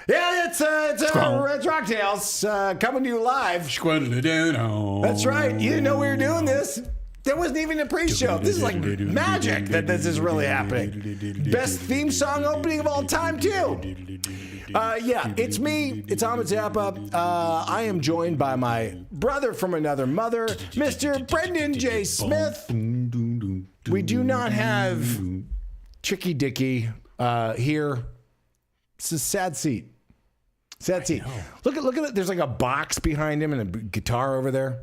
Yeah, it's ROCKTAILS coming to you live. That's right. You didn't know we were doing this. There wasn't even a pre-show. This is like magic that this is really happening. Best theme song opening of all time, too. Yeah, it's me. It's Ahmed Zappa. I am joined by my brother from another mother, Mr. Brendan J. Smith. We do not have Tricky Dicky here. It's a sad seat. Sad seat. Look at it. There's like a box behind him and a guitar over there.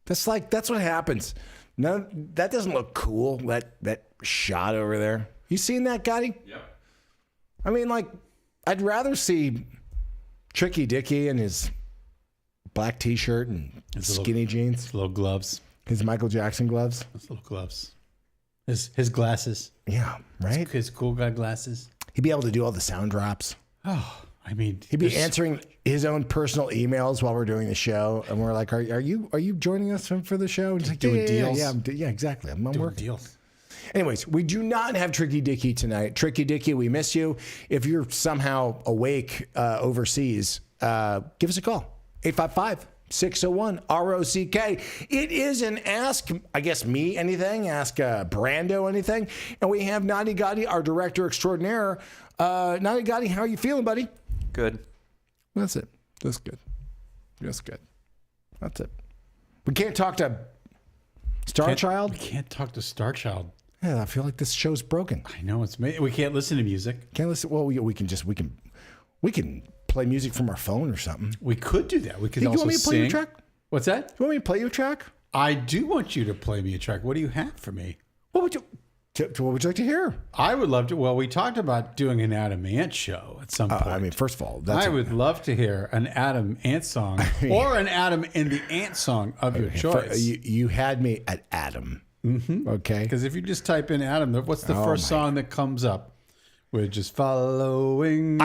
That's what happens. No, that doesn't look cool. That shot over there. You seen that, Gotti? Yep. I mean, like, I'd rather see Tricky Dicky in his black T-shirt and skinny jeans. His little gloves. His Michael Jackson gloves. His little gloves. His glasses. Yeah, right? His cool guy glasses. He'd be able to do all the sound drops. Oh, I mean, he'd be answering his own personal emails while we're doing the show, and we're like, "Are you joining us for the show?" And he's like, doing deals. Yeah, exactly. I'm doing working deals. Anyways, we do not have Tricky Dicky tonight. Tricky Dicky, we miss you. If you're somehow awake overseas, give us a call. 855-601-ROCK. It is an Ask, I guess, me anything. Ask Brando anything. And we have Nadi Gotti, our director extraordinaire. Nadi Gotti, how are you feeling, buddy? Good. That's it. That's good. That's good. That's it. We can't talk to Star Child. We can't talk to Star Child. Yeah, I feel like this show's broken. I know we can't listen to music. Can't listen. Well, we can play music from our phone or something. We could do that. We could you also want me to play you a track? What's that? You want me to play you a track? I do want you to play me a track. What do you have for me? What would you like to hear? I would love to. Well, we talked about doing an Adam Ant show at some point. I mean, first of all, I would love to hear an Adam Ant song or an Adam and the Ant song of your choice. You had me at Adam. Mm-hmm. Okay. Because if you just type in Adam, what's the first song that comes up? We're just following.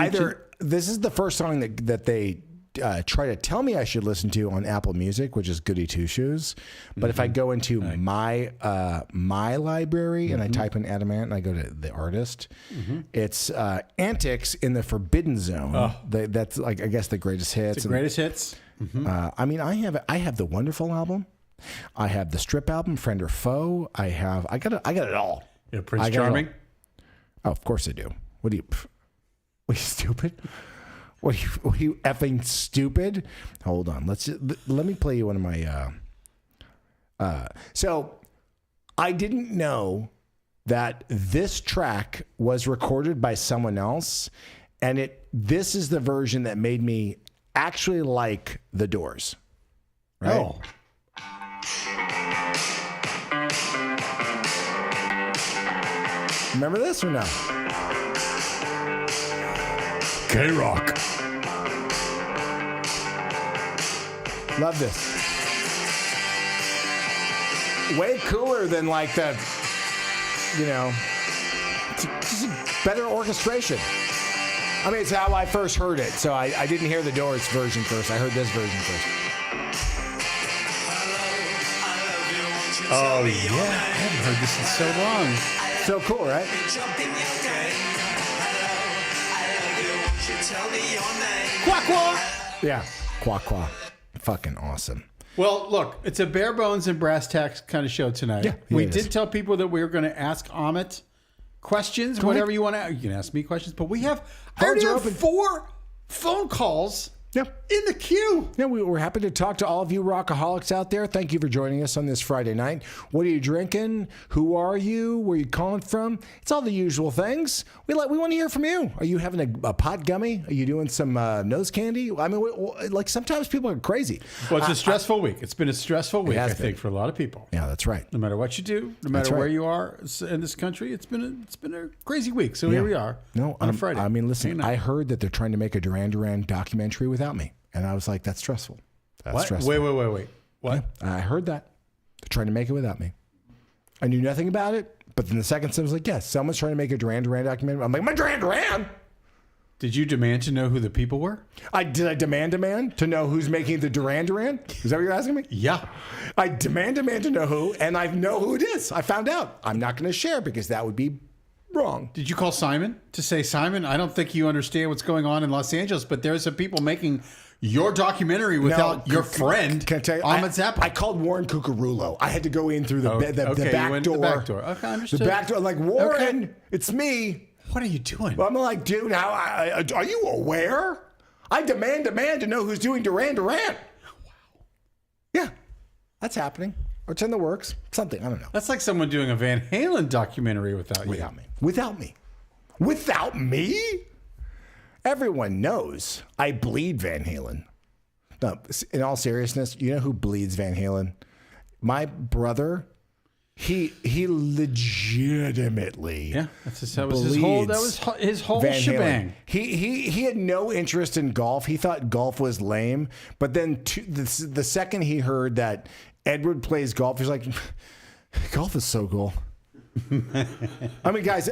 This is the first song that they try to tell me I should listen to on Apple Music, which is Goody Two Shoes. But if I go into my library and I type in Adam Ant and I go to the artist, it's Antics in the Forbidden Zone. Oh. That's like, I guess, the greatest hits. It's the greatest hits. Mm-hmm. I mean, I have the Wonderful album. I have the Strip album, Friend or Foe. I got it all. Yeah, Prince Charming. Oh, of course I do. What are you stupid? What are you effing stupid? Hold on. Let me play you one of my. So I didn't know that this track was recorded by someone else, and this is the version that made me actually like The Doors. Right? Oh. Remember this or no? K-Rock. Love this. Way cooler than like the, it's just a better orchestration. I mean, it's how I first heard it. So I didn't hear the Doors version first. I heard this version first. Oh, yeah. I haven't heard this in so long. So cool, right? Quack, quack. Yeah, quack, quack. Fucking awesome. Well, look, it's a bare bones and brass tacks kind of show tonight. Yeah, we did tell people that we were going to ask Amit questions, whatever you want to. You can ask me questions, but we have 4 phone calls. Yeah. In the queue. Yeah, we're happy to talk to all of you rockaholics out there. Thank you for joining us on this Friday night. What are you drinking? Who are you? Where are you calling from? It's all the usual things. We want to hear from you. Are you having a pot gummy? Are you doing some nose candy? I mean, like sometimes people are crazy. Well, it's a stressful week. It's been a stressful week, I think, for a lot of people. Yeah, that's right. No matter what you do, no matter where you are in this country, it's been a crazy week. So here we are on a Friday. I mean, listen, I heard that they're trying to make a Duran Duran documentary without me. And I was like, that's stressful. That's stressful. Wait. What? Yeah, I heard that. They're trying to make it without me. I knew nothing about it. But then the second sentence was like, yes, someone's trying to make a Duran Duran documentary. I'm like, my Duran Duran? Did you demand to know who the people were? Did I demand to know who's making the Duran Duran? Is that what you're asking me? Yeah. I demand to know who, and I know who it is. I found out. I'm not going to share because that would be Wrong. Did you call Simon to say, Simon, I don't think you understand what's going on in Los Angeles, but there's some people making your documentary without your friend, Can I tell you, Ahmed Zappa. I called Warren Cucurullo. I had to go in through the back door. The back door. Okay, understood. The back door. I'm like, Warren, it's me. What are you doing? I'm like, dude, are you aware? I demand to know who's doing Duran Duran. Wow. Yeah, that's happening. Or it's in the works. Something. I don't know. That's like someone doing a Van Halen documentary without you. Without me. Without me? Everyone knows I bleed Van Halen. No, in all seriousness, you know who bleeds Van Halen? My brother. He legitimately that was his whole Van shebang. He had no interest in golf. He thought golf was lame. But then the second he heard that Edward plays golf, he's like, golf is so cool. I mean, guys,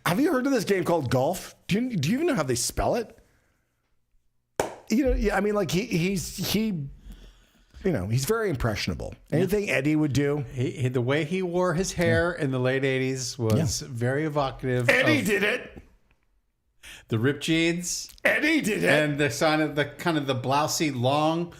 have you heard of this game called golf? Do you even know how they spell it? You know, I mean, like he's very impressionable. Anything Eddie would do. The way he wore his hair in the late 80s was very evocative. Eddie did it. The ripped jeans. Eddie did it. And the sign of the kind of the blousy long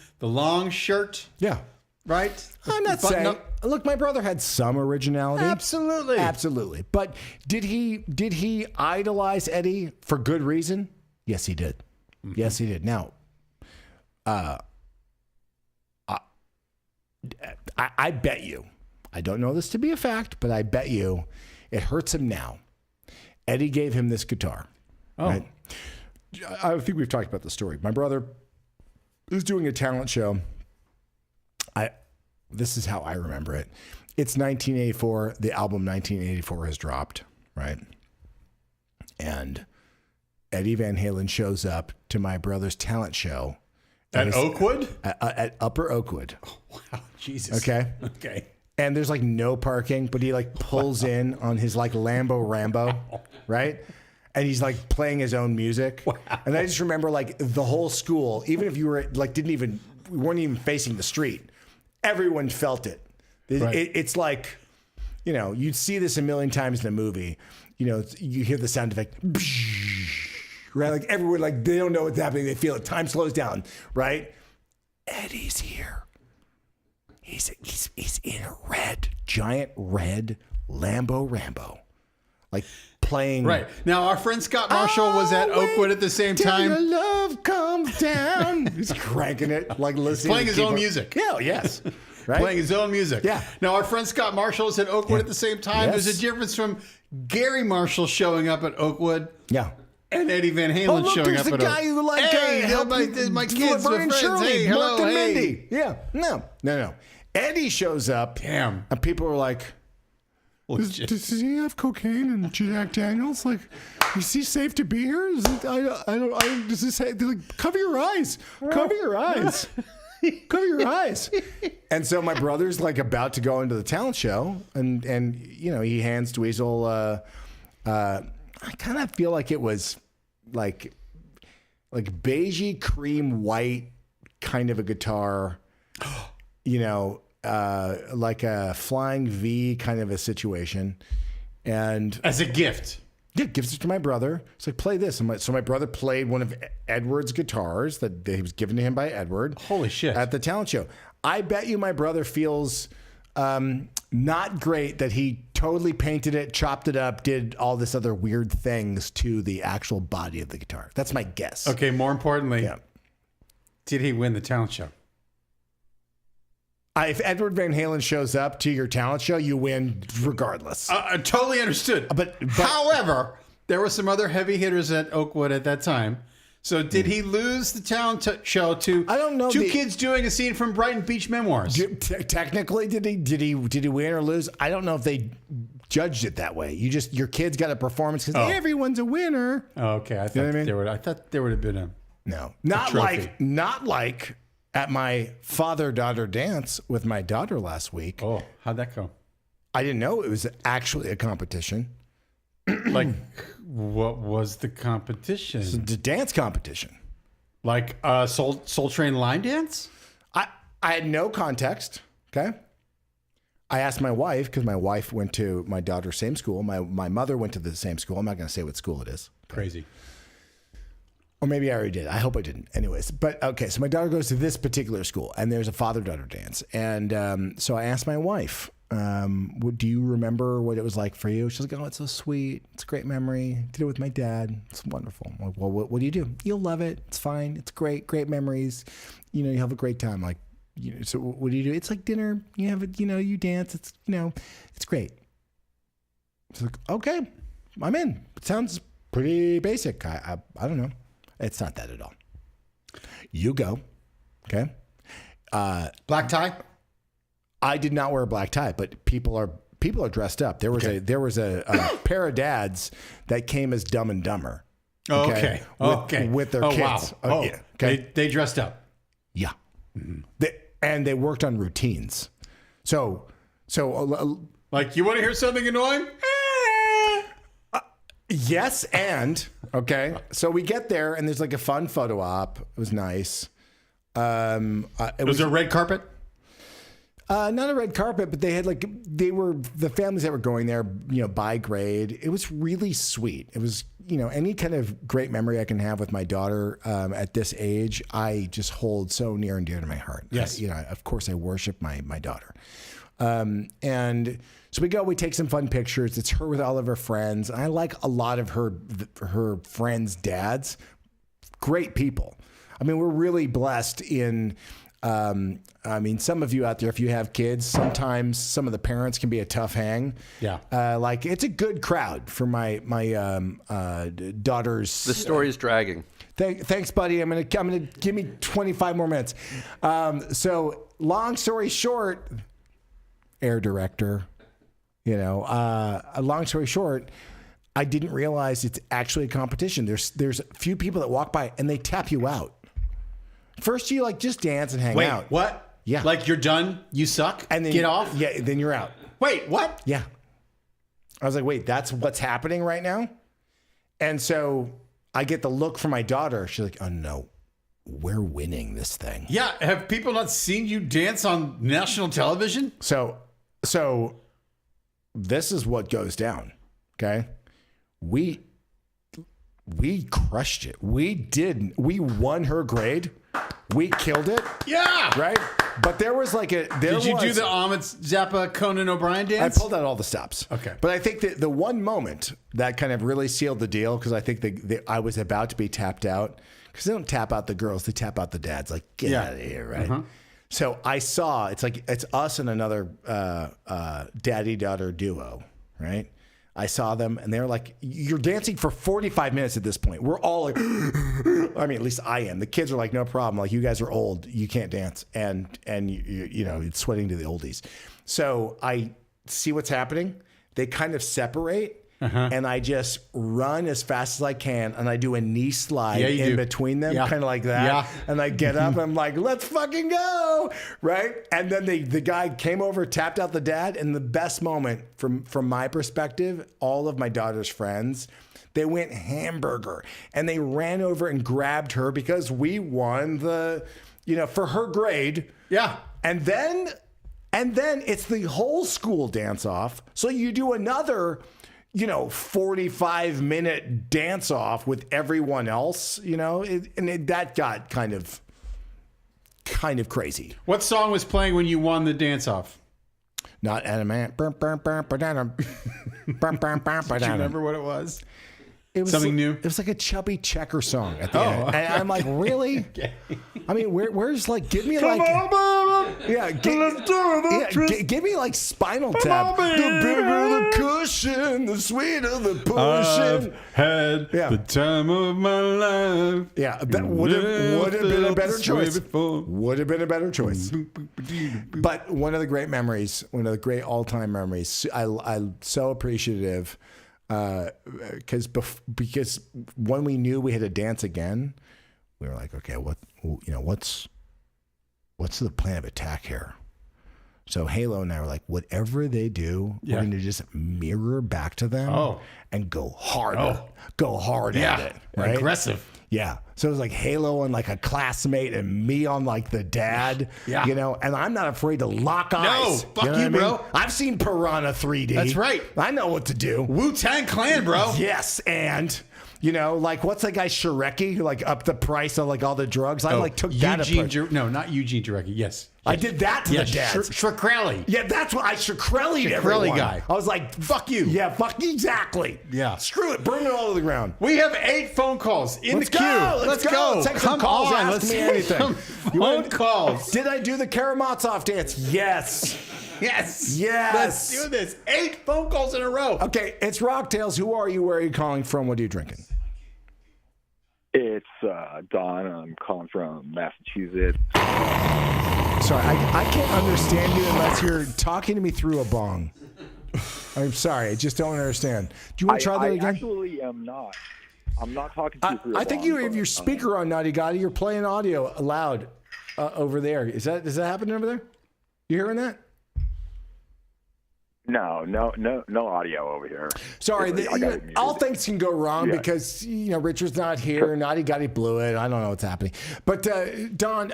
shirt. Yeah. Right? I'm not saying. Look, my brother had some originality. Absolutely. But did he idolize Eddie for good reason? Yes, he did. Mm-hmm. Yes, he did. Now, I bet you, I don't know this to be a fact, but I bet you it hurts him now. Eddie gave him this guitar. Oh. Right? I think we've talked about the story. My brother is doing a talent show. This is how I remember it. It's 1984. The album 1984 has dropped, right? And Eddie Van Halen shows up to my brother's talent show. At Oakwood? At Upper Oakwood. Oh, wow. Jesus. Okay. And there's like no parking, but he like pulls in on his like Lambo Rambo, right? And he's like playing his own music. Wow. And I just remember like the whole school, even if you were like we weren't even facing the street, everyone felt it. Right. It's like, you know, you'd see this a million times in a movie. You know, you hear the sound effect, right? Like everyone, like they don't know what's happening. They feel it. Time slows down, right? Eddie's here. He's in a giant red Lambo Rambo, like playing. Right. Now, our friend Scott Marshall was at Oakwood at the same time. Your love comes down. He's cranking it, like listening. Playing his own music. Yeah, yes. Right? Playing his own music. Yeah. Now, our friend Scott Marshall is at Oakwood at the same time. Yes. There's a difference from Gary Marshall showing up at Oakwood. Yeah. And Eddie Van Halen showing up at Oakwood. There's the guy who like, hey, help my kids with friends. Shirley, hey, hello, Mark and hey. Mindy. Yeah. No. Eddie shows up. Damn. And people are like, does he have cocaine and Jack Daniels? Like, is he safe to be here? Does this say, like, cover your eyes. Cover your eyes. Cover your eyes. And so my brother's like about to go into the talent show, and you know, he hands Dweezil. I kind of feel like it was like beigey cream white kind of a guitar, you know, like a flying V kind of a situation, and as a gift. Yeah, gives it to my brother. It's like, play this. So my brother played one of Edward's guitars that he was given to him by Edward. Holy shit. At the talent show. I bet you my brother feels not great that he totally painted it, chopped it up, did all this other weird things to the actual body of the guitar. That's my guess. Okay, more importantly, did he win the talent show? If Edward Van Halen shows up to your talent show, you win regardless. Totally understood. But however, there were some other heavy hitters at Oakwood at that time. So did he lose the talent show to I don't know, two kids doing a scene from Brighton Beach Memoirs? Technically, did he win or lose? I don't know if they judged it that way. Your kids got a performance because everyone's a winner. Oh, okay. I thought there would have been a not like at my father-daughter dance with my daughter last week. Oh, how'd that go? I didn't know it was actually a competition. Like, what was the competition? It's a dance competition. Like Soul Train line dance? I had no context, okay? I asked my wife, because my wife went to my daughter's same school. My mother went to the same school. I'm not going to say what school it is. Crazy. Or maybe I already did. I hope I didn't. Anyways, but okay. So my daughter goes to this particular school, and there's a father-daughter dance. And so I asked my wife, do you remember what it was like for you? She's like, oh, it's so sweet. It's a great memory. Did it with my dad. It's wonderful. I'm like, well, what do you do? You'll love it. It's fine. It's great memories. You know, you have a great time. Like, you know, so what do you do? It's like dinner. You have it, you know, you dance. It's, you know, it's great. She's like, okay, I'm in. It sounds pretty basic. I don't know. It's not that at all. You go. Okay. Black tie? I did not wear a black tie, but people are dressed up. There was a pair of dads that came as Dumb and Dumber. Okay. With their kids. Wow. Yeah, okay. They dressed up. Yeah. Mm-hmm. They worked on routines. So like, you want to hear something annoying? Yes, and okay. So we get there, and there's like a fun photo op. It was nice. Was there a red carpet? Not a red carpet, but they were the families that were going there, you know, by grade. It was really sweet. It was, you know, any kind of great memory I can have with my daughter at this age, I just hold so near and dear to my heart. Yes. You know, of course I worship my daughter. And so we take some fun pictures. It's her with all of her friends. I like a lot of her friends' dads. Great people. I mean, we're really blessed in, I mean, some of you out there, if you have kids, sometimes some of the parents can be a tough hang. Yeah. Like it's a good crowd for my daughter's. The story is dragging. Thanks, buddy. I'm gonna give me 25 more minutes. So long story short, air director, you know, long story short, I didn't realize it's actually a competition. There's a few people that walk by and they tap you out. First, you like just dance and hang out. Wait, what? Yeah. Like you're done, you suck, and then get off? Yeah, then you're out. Wait, what? Yeah. I was like, wait, that's what's happening right now? And so I get the look from my daughter. She's like, oh no, we're winning this thing. Yeah, have people not seen you dance on national television? So this is what goes down, okay? We crushed it. We won her grade. We killed it. Yeah. Right? But there was like Did you do the Ahmet Zappa Conan O'Brien dance? I pulled out all the stops. Okay. But I think that the one moment that kind of really sealed the deal, because I think I was about to be tapped out, because they don't tap out the girls, they tap out the dads. Like, get out of here, right? Uh-huh. So I saw, it's us and another daddy-daughter duo, right? I saw them, and they're like, you're dancing for 45 minutes at this point. We're all like, I mean, at least I am. The kids are like, no problem. Like, you guys are old. You can't dance. And you know, it's sweating to the oldies. So I see what's happening. They kind of separate. And I just run as fast as I can, and I do a knee slide in between them, kind of like that. Yeah. And I get up, and I'm like, let's fucking go, right? And then the guy came over, tapped out the dad, and the best moment from my perspective, all of my daughter's friends, they went hamburger, and they ran over and grabbed her because we won for her grade. Yeah. And then it's the whole school dance off. So you do another 45-minute dance off with everyone else, that got kind of crazy. What song was playing when you won the dance off? Not Animant. Do you remember what it was? It was something new. It was like a chubby checker song at the end. And I'm like, really? Okay. I mean, where's like, give me like, give me like Spinal Tap. The bigger the cushion, the sweeter the pushing. I've had the time of my life. Yeah, that would have been a better choice. Would have been a better choice. But one of the great memories, one of the great all-time memories. I'm so appreciative. Because when we knew we had to dance again, we were like, okay, what's the plan of attack here? So Halo and I were like, whatever they do, we're going to just mirror back to them and go hard at it, right? Aggressive. Yeah. So it was like Halo on like a classmate and me on like the dad. Yeah. You know, and I'm not afraid to lock eyes. No, fuck you, what I mean? bro. I've seen Piranha 3D. That's right. I know what to do. Wu-Tang Clan, bro. Yes, and you know, like what's that guy Shreki who like upped the price of like all the drugs? I like took that approach. No, not Eugene Jarecki. Yes. I did that to the dads. Shkreli. Yeah, that's what I Shkreli'd everyone. Guy. I was like, fuck you. Yeah, fuck you, exactly. Yeah. Screw it. Burn it all to the ground. We have 8 phone calls in Let's the queue. go. Let's go. Let's take some calls. On. Ask me anything. Phone calls. Did I do the Karamazov dance? Yes. Yes. Yes. Let's do this. 8 phone calls in a row. Okay, it's Rocktails. Who are you? Where are you calling from? What are you drinking? It's Don. I'm calling from Massachusetts. Sorry, I can't understand you unless you're talking to me through a bong. I'm sorry, I just don't understand. Do you want to try that again? I actually am not. I'm not talking to you through a bong. I think you have your speaker on, Naughty Gotti. You're playing audio loud over there. Is that happening over there? You hearing that? No audio over here. Sorry, all things can go wrong because Richard's not here. Naughty Gotti blew it. I don't know what's happening. But Don,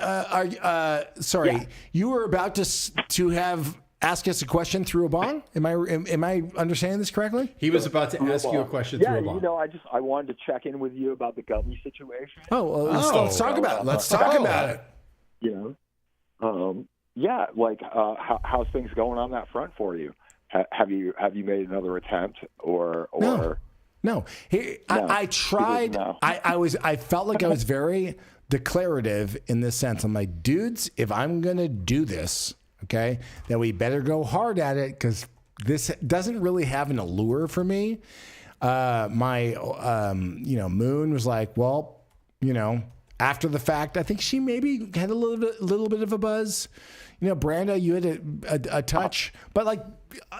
sorry, you were about to have ask us a question through a bong. Am I understanding this correctly? He was about to ask you a question through a bong. I wanted to check in with you about the gummy situation. Let's talk about it. Let's talk about it. How's things going on that front for you? Have you made another attempt or no? I tried. No. I felt like I was very declarative in this sense. I'm like, dudes, if I'm gonna do this, okay, then we better go hard at it because this doesn't really have an allure for me. My Moon was like, well, after the fact, I think she maybe had a little bit of a buzz. Branda, you had a touch, but like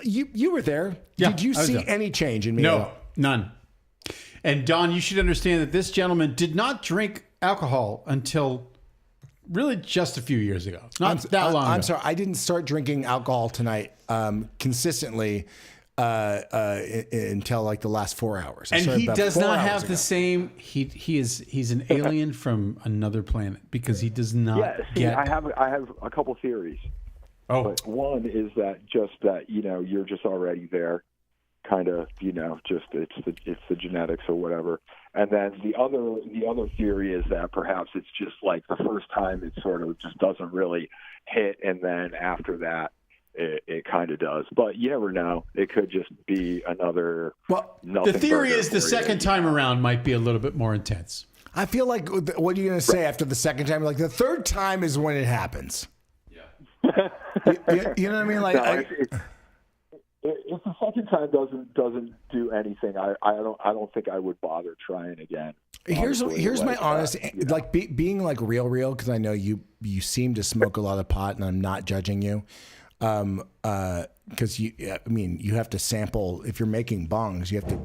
you were there. Yeah, did you see any change in me? No, none. And Don, you should understand that this gentleman did not drink alcohol until really just a few years ago. Not that long ago. I'm sorry, I didn't start drinking alcohol tonight consistently until like the last 4 hours. And he does not have the same. He's an alien from another planet because he does not get. I have a couple theories. Oh, but one is that you're just already there, kind of just it's the genetics or whatever. And then the other theory is that perhaps it's just like the first time it sort of just doesn't really hit, and then after that. It kind of does, but you never know. It could just be another. Well, the theory is the second time around might be a little bit more intense. I feel like what are you going to say after the second time? Like the third time is when it happens. Yeah. you know what I mean? Like if the second time doesn't do anything, I don't think I would bother trying again. Here's my honest like being like real because I know you seem to smoke a lot of pot and I'm not judging you. Because you have to sample if you're making bongs, you have to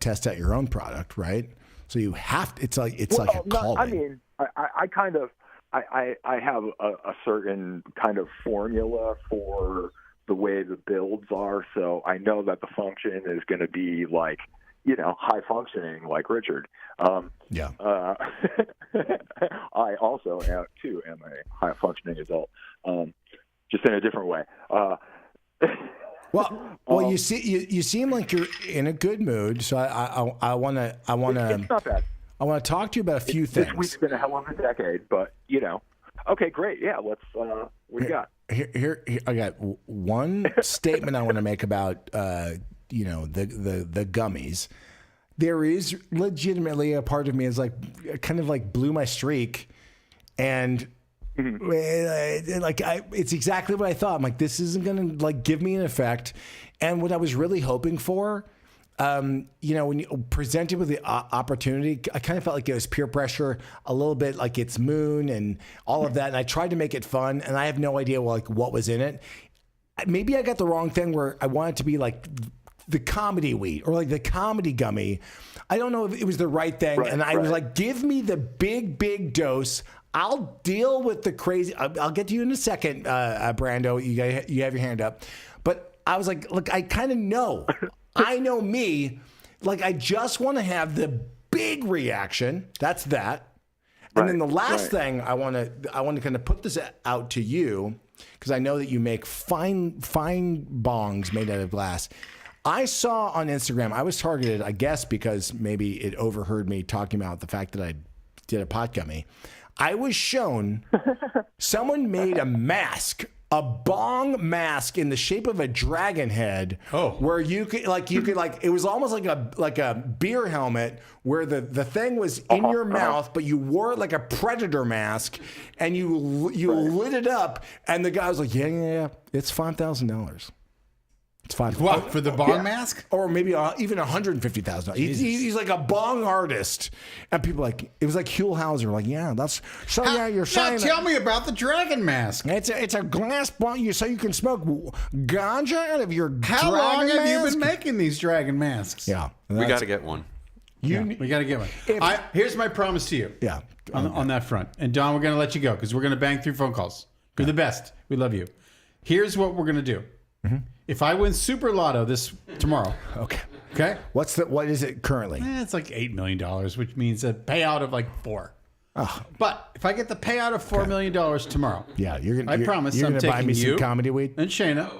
test out your own product, right? So you have to, it's like a calling. I mean, I kind of I have a certain kind of formula for the way the builds are, so I know that the function is going to be like high functioning like Richard. Yeah. I also am a high functioning adult. Just in a different way. Well, you seem like you're in a good mood, so I want to. It's not bad. I want to talk to you about a few things. This week's been a hell of a decade, but okay, great. Yeah, let's. What do you got? Here, I got one statement I want to make about the gummies. There is legitimately a part of me is like kind of like blew my streak, and. It's exactly what I thought. I'm like, this isn't going to like give me an effect. And what I was really hoping for, when you presented with the opportunity, I kind of felt like it was peer pressure, a little bit like it's Moon and all of that. And I tried to make it fun, and I have no idea like what was in it. Maybe I got the wrong thing where I wanted to be like the comedy weed or like the comedy gummy. I don't know if it was the right thing. Right, and I was like, give me the big dose. I'll deal with the crazy. I'll get to you in a second, Brando. You have your hand up. But I was like, look, I kind of know. I know me. Like, I just want to have the big reaction. That's that. And then the last thing I want to kind of put this out to you, because I know that you make fine bongs made out of glass. I saw on Instagram, I was targeted, I guess, because maybe it overheard me talking about the fact that I did a pot gummy. I was shown someone made a mask, a bong mask in the shape of a dragon head. Where you could it was almost like a beer helmet where the thing was in your mouth, but you wore it like a predator mask, and you lit it up, and the guy was like, yeah, it's $5,000. It's $5,000. What, for the bong mask? Or maybe even $150,000. He's like a bong artist, and people like it was like Huell Hauser, like that's so you're saying. Tell me about the dragon mask. It's a glass bong, so you can smoke ganja out of your. How long have you been making these dragon masks? Yeah, we got to get one. We got to get one. Here's my promise to you. Yeah, on that front. And Don, we're going to let you go because we're going to bang through phone calls. You're the best. We love you. Here's what we're going to do. Mm-hmm. If I win Super Lotto tomorrow. Okay. What is it currently? It's like $8 million, which means a payout of like $4 million. Oh. But if I get the payout of $4 million tomorrow, I promise I'm taking buy me you some comedy weed and Shayna,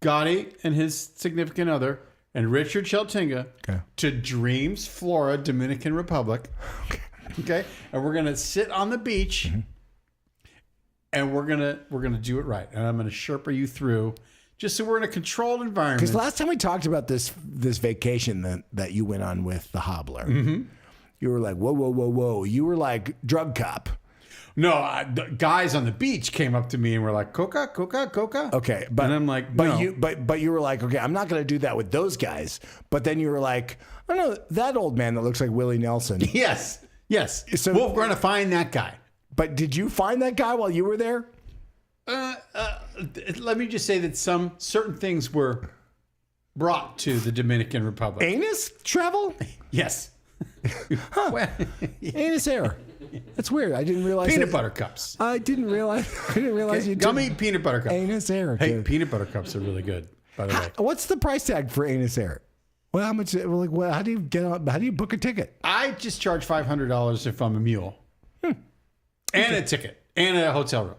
Gotti and his significant other, and Richard Sheltinga to Dreams, Florida, Dominican Republic. Okay, and we're gonna sit on the beach, and we're gonna do it right, and I'm gonna Sherpa you through. Just so we're in a controlled environment. Because last time we talked about this vacation that you went on with the Hobbler, you were like, whoa. You were like drug cop. No, the guys on the beach came up to me and were like, Coca. Okay, and I'm like, no. But you were like, okay, I'm not going to do that with those guys. But then you were like, I don't know, that old man that looks like Willie Nelson. Yes. So we're going to find that guy. But did you find that guy while you were there? Let me just say that some certain things were brought to the Dominican Republic. Anus travel? Yes. Anus air. That's weird. I didn't realize. Peanut butter cups. I didn't realize you did. Gummy peanut butter cups. Anus air. Hey, peanut butter cups are really good, by the way. What's the price tag for anus air? Well, how much? How do you get on? How do you book a ticket? I just charge $500 if I'm a mule, and a ticket and a hotel room.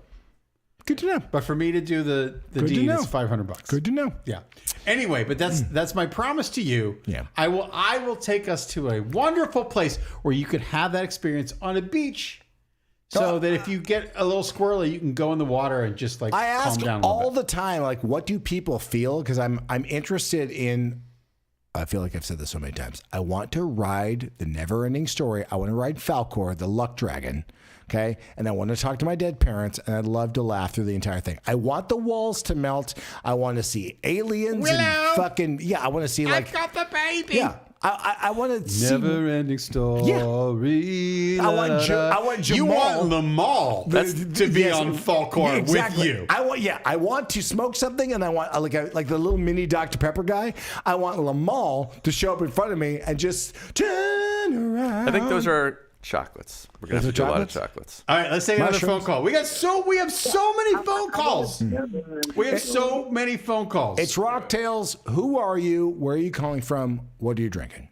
Good to know. But for me to do the deed, it's $500. Good to know. Yeah. Anyway, but that's my promise to you. Yeah. I will take us to a wonderful place where you could have that experience on a beach, so that if you get a little squirrely, you can go in the water and just like I calm ask down a little all bit. the time, like, what do people feel? Because I'm interested in. I feel like I've said this so many times. I want to ride the never-ending story. I want to ride Falcor, the luck dragon. Okay. And I want to talk to my dead parents, and I'd love to laugh through the entire thing. I want the walls to melt. I want to see aliens and fucking, I want to see like. I got the baby. Yeah. I want to see. Never-ending story. Yeah. I want Jamal. You want Lamal to be on Falcor with you. I want to smoke something, and I want like the little mini Dr. Pepper guy. I want Lamal to show up in front of me and just turn around. I think those are chocolates. We're gonna have to do a lot of chocolates. All right, let's take another phone call. We have so many phone calls. We have so many phone calls. It's ROCKTAILS. Who are you? Where are you calling from? What are you drinking?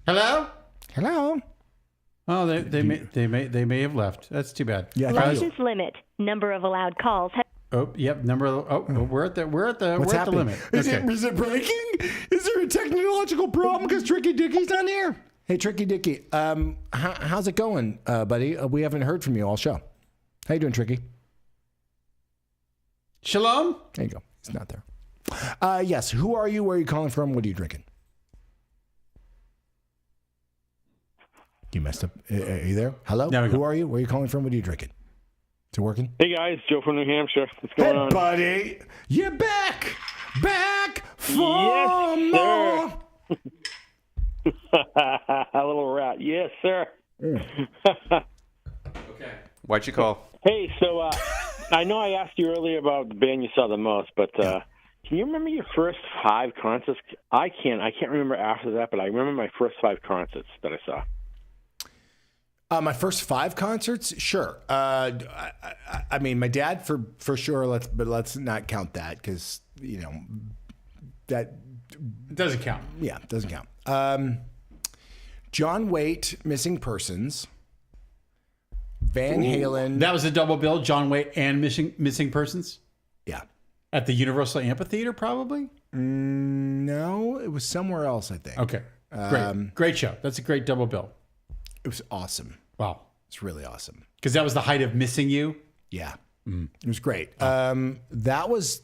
Hello? Oh, they may have left. That's too bad. Yeah. License limit. Number of allowed calls. Oh, yep. We're at the limit. Is it breaking? Is there a technological problem because Tricky Dickie's not here? Hey, Tricky Dickie, how's it going, buddy? We haven't heard from you all show. How you doing, Tricky? Shalom. There you go. He's not there. Yes. Who are you? Where are you calling from? What are you drinking? You messed up. Are you there? Hello? Who are you? Where are you calling from? What are you drinking? Is it working? Hey guys, Joe from New Hampshire. What's going on? Buddy, you're back for more. A little rat, yes, sir. Okay. Why'd you call? Hey, so I know I asked you earlier about the band you saw the most, but can you remember your first 5 concerts? I can't remember after that, but I remember my first 5 concerts that I saw. My first 5 concerts, sure. I mean, my dad for sure. Let's not count that because that doesn't count. Yeah, doesn't count. John Waite, Missing Persons. Van Halen. That was a double bill, John Waite and Missing Persons? Yeah. At the Universal Amphitheater, probably? No, it was somewhere else, I think. Okay. Great show. That's a great double bill. It was awesome. Wow. It's really awesome. Because that was the height of Missing You? Yeah. It was great. That was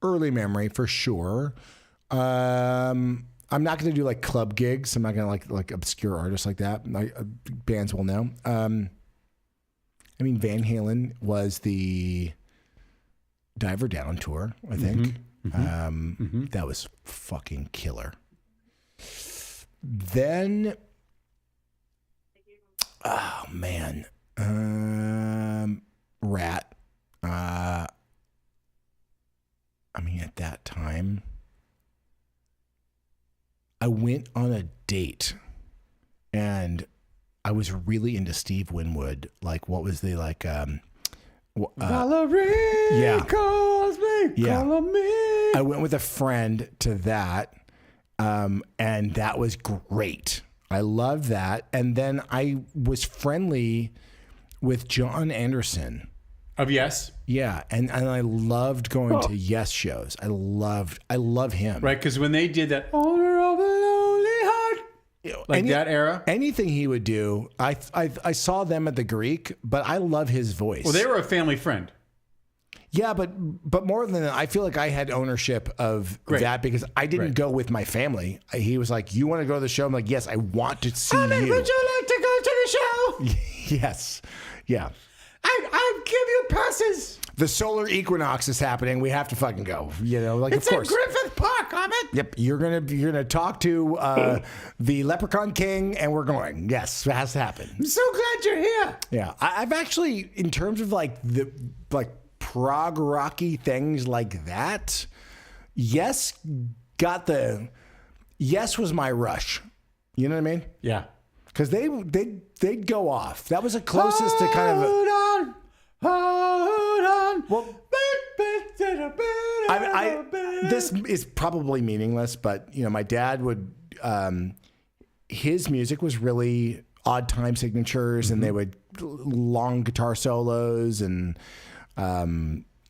early memory for sure. I'm not going to do like club gigs. I'm not going to like obscure artists like that. Bands will know. I mean, Van Halen was the Diver Down tour, I think. That was fucking killer. Then, oh man, Rat. I mean, at that time, I went on a date, and I was really into Steve Winwood. Like, what was the like? Valerie calls me. Yeah. Call me. I went with a friend to that, and that was great. I loved that. And then I was friendly with John Anderson. Of Yes? Yeah, and I loved going to Yes shows. I love him. Right, because when they did that Owner of a Lonely Heart, like that era. Anything he would do, I saw them at the Greek, but I love his voice. Well, they were a family friend. Yeah, but more than that, I feel like I had ownership of that because I didn't go with my family. He was like, "You want to go to the show?" I'm like, "Yes, I want to see you." Would you like to go to the show? Yes. Yeah. I give you passes. The solar equinox is happening. We have to fucking go. You know, like It's of course. at Griffith Park, Ahmed. Yep, you're gonna talk to the Leprechaun King, and we're going. Yes, it has to happen. I'm so glad you're here. Yeah, I've actually, in terms of like prog rocky things like that, Yes was my Rush. You know what I mean? Yeah. Because they'd go off. That was the closest to kind of. Hold on. Well, this is probably meaningless, but you know, my dad would. His music was really odd time signatures, and they would long guitar solos, and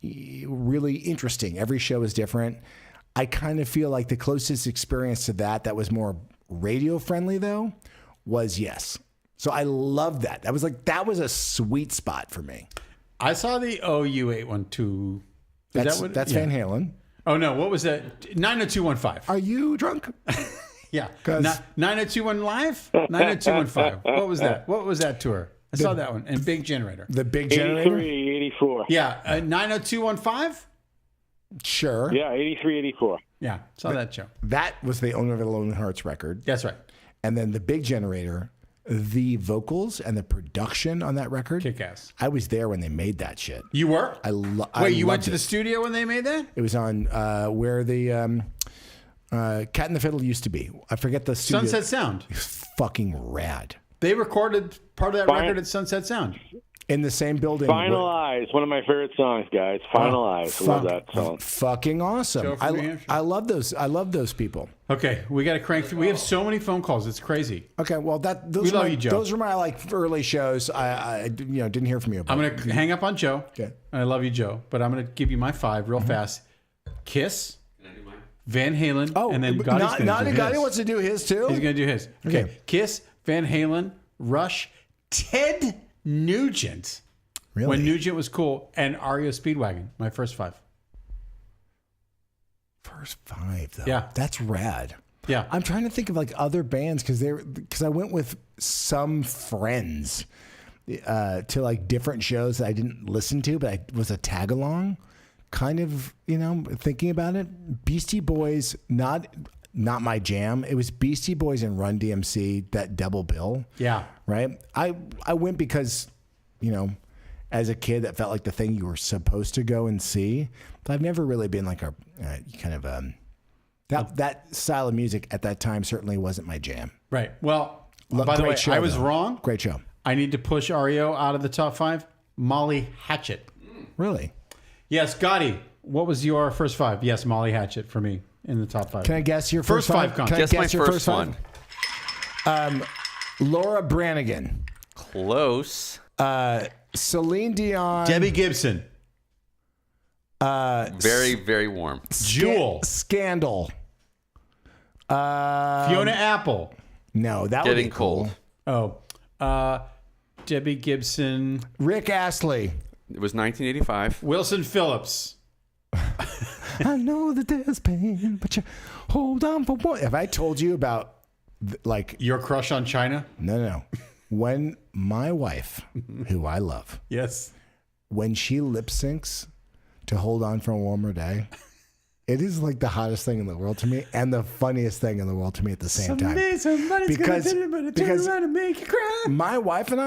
really interesting. Every show is different. I kind of feel like the closest experience to that was more radio friendly though, was Yes. So I love that. That was a sweet spot for me. I saw the OU812. That's Van Halen. Oh no, what was that? 90215. Are you drunk? Yeah. 90215 Live? 90215. What was that? What was that tour? I saw that one. And Big Generator. The Big Generator? 83, 84. Yeah. 90215? Sure. Yeah, 83, 84. Yeah. Saw that show. That was the Owner of the Lonely Hearts record. That's right. And then the Big Generator, the vocals and the production on that record. Kick ass. I was there when they made that shit. You were? Wait, you went to the studio when they made that? It was on where the Cat and the Fiddle used to be. I forget the studio. Sunset Sound. It was fucking rad. They recorded part of that record at Sunset Sound. In the same building. Final Eyes, one of my favorite songs, guys. Final Eyes. Love that song. Fucking awesome. I love those. I love those people. Okay, we got to crank through. We have so many phone calls. It's crazy. Okay, well those were my like early shows. I didn't hear from you. I'm going to hang up on Joe. Okay. I love you, Joe, but I'm going to give you my 5 real fast. Kiss, Van Halen, and then Gotti wants to do his too. He's going to do his. Okay. Kiss, Van Halen, Rush, Ted Nugent. Really? When Nugent was cool, and REO Speedwagon. My first 5. First 5 though. Yeah. That's rad. Yeah. I'm trying to think of like other bands because I went with some friends to like different shows that I didn't listen to, but I was a tag along. Kind of, thinking about it. Beastie Boys, not my jam. It was Beastie Boys and Run DMC, that double bill. Yeah. Right? I went because, as a kid, that felt like the thing you were supposed to go and see. But I've never really been like a kind of that style of music at that time certainly wasn't my jam. Right. Well, by the way, I was wrong. Great show. I need to push REO out of the top 5. Molly Hatchet. Really? Yes, Gotti. What was your first 5? Yes, Molly Hatchet for me. in the top 5. Can I guess your First five concerts. Can I Guess my your first one. Laura Branigan. Close. Celine Dion. Debbie Gibson. Very, very warm. Jewel. Scandal. Fiona Apple. No, that would be Getting cool. cold. Debbie Gibson. Rick Astley. It was 1985. Wilson Phillips. I know that there's pain, but you hold on for what? Have I told you about, like... Your crush on China? No. When my wife, who I love, Yes. when she lip syncs to Hold On for a Warmer Day, it is like the hottest thing in the world to me and the funniest thing in the world to me at the same time. Somebody's Because- gonna turn because- around and make you cry. My wife and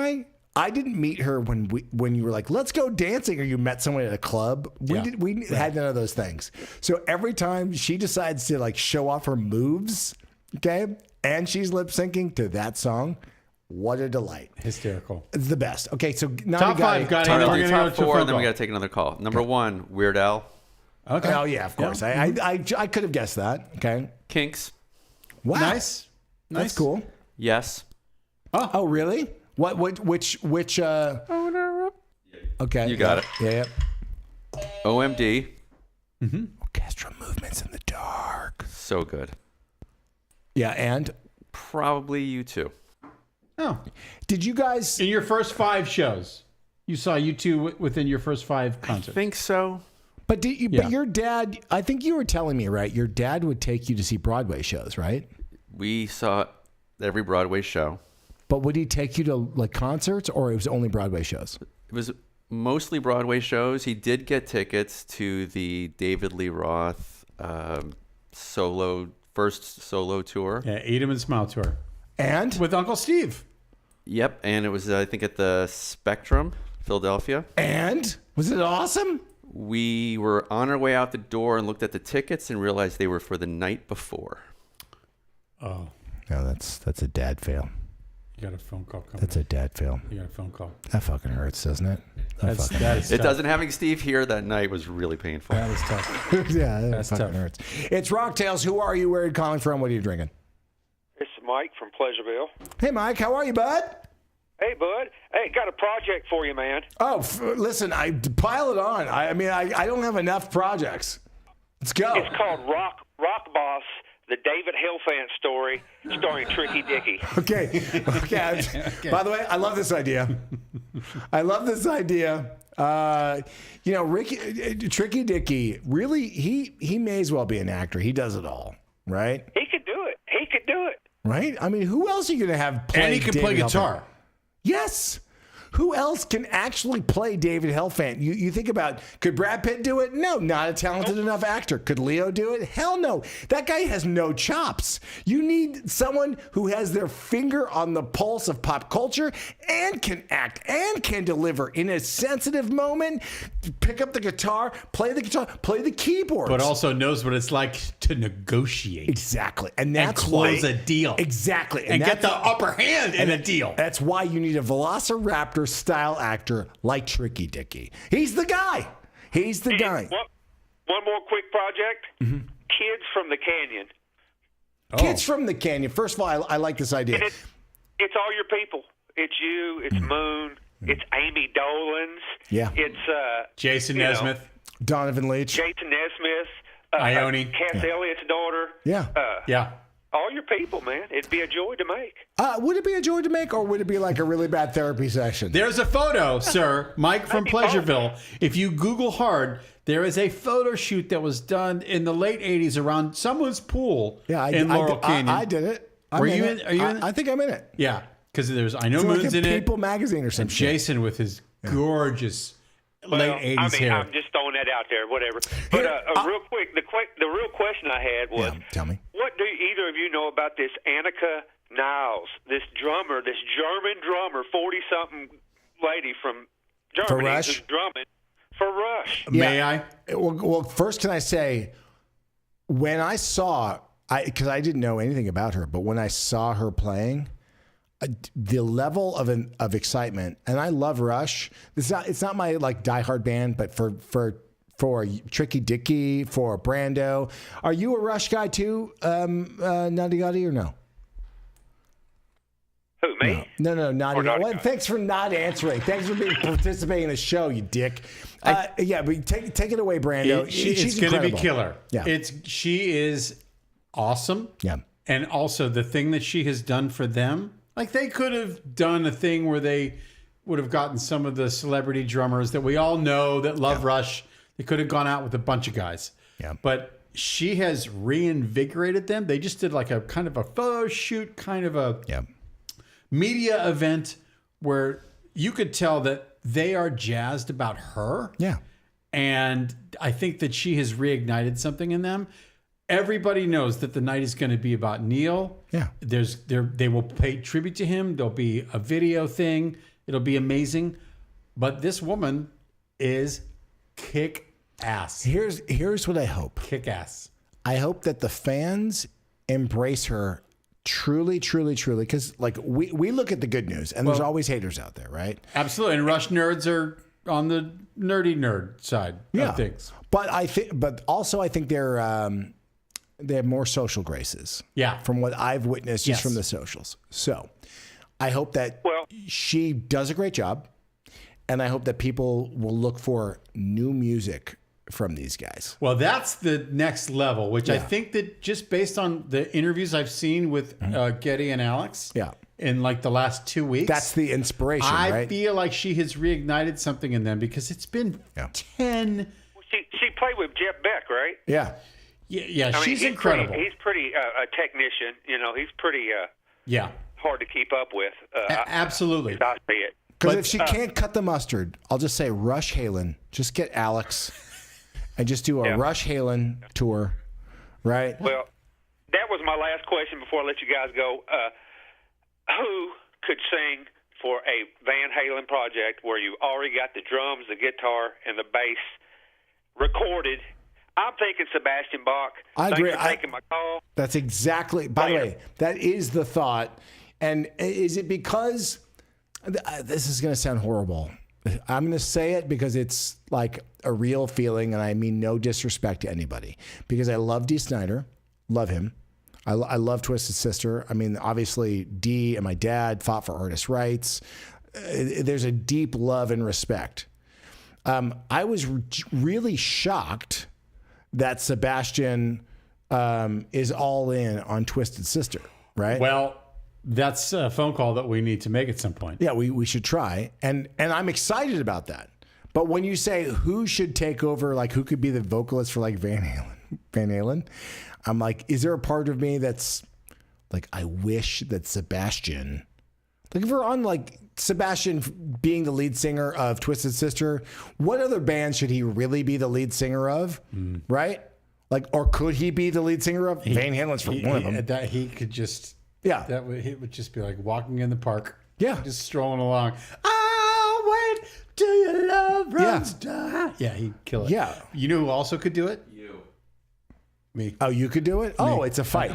I didn't meet her when you were like, let's go dancing, or you met someone at a club. We had none of those things. So every time she decides to like show off her moves, okay, and she's lip syncing to that song, what a delight. Hysterical. It's the best. Okay, so now Top 5, got it. We're We're gonna gonna do go top to a 4, phone and then call. we got to take another call. Number 1, Weird Al. Okay. Oh yeah, of course. I could have guessed that. Okay. Kinks. Wow. Nice. That's cool. Yes. Oh really? Which okay. You got it. Yeah. OMD. Orchestral movements in the dark. So good. Yeah, and Probably U2. Oh. did you guys In your first 5 shows, you saw U2 within your first 5 I concerts. think so. But did you? Yeah. But your dad, I think you were telling me, right? Your dad would take you to see Broadway shows, right? We saw every Broadway show. But would he take you to like concerts, or it was only Broadway shows? It was mostly Broadway shows. He did get tickets to the David Lee Roth first solo tour. Yeah, Eat 'em and Smile tour And with Uncle Steve. Yep, and it was I think at the Spectrum, Philadelphia. was it awesome? We were on our way out the door and looked at the tickets and realized they were for the night before. Oh, No, that's a dad fail. you got a phone call coming. That's a dad fail. You got a phone call. That fucking hurts, doesn't it? That is It tough. doesn't. Having Steve here that night was really painful. That is tough. Yeah, that That's fucking tough. hurts. It's Rocktails. Who are you? Where are you calling from? What are you drinking? This is Mike from Pleasureville. Hey, Mike. How are you, bud? Hey, bud. Hey, got a project for you, man. Oh, listen. I pile it on. I mean, I don't have enough projects. Let's go. It's called Rock Boss, the David Helfand story, starring Tricky Dicky. Okay. By the way, I love this idea. Tricky Dicky, really, he may as well be an actor. He does it all, right? He could do it. Right? I mean, who else are you going to have play And he can David play guitar. Helfand? Yes. Who else can actually play David Helfand? You think about, could Brad Pitt do it? No, not a talented enough actor. Could Leo do it? Hell no. That guy has no chops. You need someone who has their finger on the pulse of pop culture and can act and can deliver in a sensitive moment, pick up the guitar, play the keyboards. But also knows what it's like to negotiate. Exactly. And that's close why, a deal. Exactly. And get that's- the upper hand in a deal. That's why you need a Velociraptor style actor like Tricky Dicky. He's the guy. He's the guy. One more quick project. Mm-hmm. Kids from the Canyon. Kids from the Canyon. First of all, I like this idea. And it's all your people. It's you. It's Moon. It's Amy Dolan's. Yeah. It's Jason you know, Nesmith. Donovan Leitch. Jason Nesmith. Ione. Cass Elliott's daughter. Yeah. Yeah. All your people, man. It'd be a joy to make. Would it be a joy to make, or would it be like a really bad therapy session? There's a photo, sir. Mike from Pleasureville. If you Google hard, there is a photo shoot that was done in the late 80s around someone's pool in Laurel Canyon. I did it. Were you in? Are you in? I think I'm in it. Yeah, because there's I know It's like Moon's a in it. People magazine or some And shit. Jason with his gorgeous Well, late 80s I mean, hair. I'm just throwing that out there, whatever. But real quick, the real question I had was, Tell me. what do either of you know about this Annika Niles, this drummer, this German drummer, 40-something lady from Germany, Rush? who's drumming for Rush? May I? Well, first, can I say, when I saw, because I didn't know anything about her, but when I saw her playing, the level of excitement, and I love Rush. It's not my like diehard band, but for for Tricky Dicky, for Brando. Are you a Rush guy too, Nutty Gotti, or no? Who, me? No, Nutty Gotti. Well, thanks for not answering. Thanks for participating in the show, you dick. Yeah, but take it away, Brando. She's going to be killer. Yeah. She is awesome. Yeah. And also the thing that she has done for them, like they could have done a thing where they would have gotten some of the celebrity drummers that we all know that love Rush. They could have gone out with a bunch of guys. Yeah. But she has reinvigorated them. They just did like a kind of a photo shoot, kind of a media event where you could tell that they are jazzed about her. Yeah. And I think that she has reignited something in them. Everybody knows that the night is going to be about Neil. Yeah. They will pay tribute to him. There'll be a video thing. It'll be amazing. But this woman is kick ass. Here's what I hope. Kick ass. I hope that the fans embrace her truly, truly, truly. Because like we look at the good news, and there's always haters out there, right? Absolutely. And Rush nerds are on the nerdy nerd side of things. But I think they have more social graces. Yeah. From what I've witnessed just from the socials. So I hope that she does a great job. And I hope that people will look for new music from these guys. Well, that's the next level, which I think that just based on the interviews I've seen with Getty and Alex in like the last 2 weeks. That's the inspiration, right? I feel like she has reignited something in them because it's been 10. She played with Jeff Beck, right? Yeah. Yeah, I mean, she's incredible. He's pretty a technician. You know, he's pretty hard to keep up with. Absolutely. I see it. Because if she can't cut the mustard, I'll just say Rush Halen. Just get Alex and just do a Rush Halen tour, right? Well, that was my last question before I let you guys go. Who could sing for a Van Halen project where you already got the drums, the guitar, and the bass recorded? I'm thinking Sebastian Bach. I agree. Thanks for taking my call. That's exactly. By the way, that is the thought. And is it because this is going to sound horrible? I'm going to say it because it's like a real feeling, and I mean no disrespect to anybody. Because I love Dee Snider, love him. I love Twisted Sister. I mean, obviously, Dee and my dad fought for artists' rights. There's a deep love and respect. I was really shocked that Sebastian is all in on Twisted Sister, right? Well, that's a phone call that we need to make at some point. Yeah, we should try. And I'm excited about that. But when you say who should take over, like who could be the vocalist for like Van Halen, I'm like, is there a part of me that's like, I wish that Sebastian, like if we're on like Sebastian being the lead singer of Twisted Sister, what other band should he really be the lead singer of? Right? Like, or could he be the lead singer of? Van Halen's for one of them. That he could just, it would just be like walking in the park. Yeah. Just strolling along. Oh, wait, do you love runs down? Yeah, he'd kill it. Yeah. You know who also could do it? Me. Oh, you could do it? Oh, it's a fight.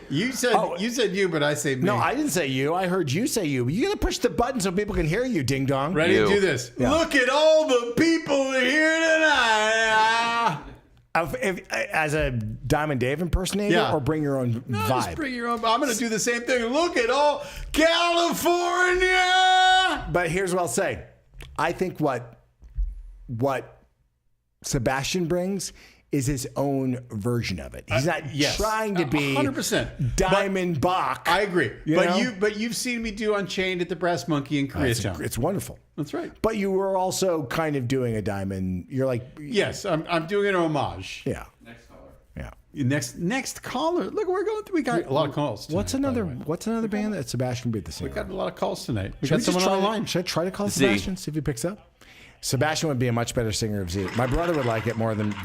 You said you, but I say me. No, I didn't say you. I heard you say you. You got to push the button so people can hear you, ding dong. Ready to do this. Yeah. Look at all the people here tonight. As a Diamond Dave impersonator, or bring your own vibe? Just bring your own. I'm going to do the same thing. Look at all California. But here's what I'll say. I think what Sebastian brings is his own version of it. He's not trying to be 100% Diamond Bach. I agree. You But you've seen me do Unchained at the Brass Monkey in Koreatown. It's wonderful. That's right. But you were also kind of doing a Diamond. You're like, yes, I'm doing an homage. Yeah. Next caller. Yeah. Next caller. Look, we're going through. We got a lot of calls tonight. What's another band that Sebastian beat the singer? We got a lot of calls tonight. We Should got someone on the line. Should I try to call Sebastian, see if he picks up? Sebastian would be a much better singer of Z. My brother would like it more than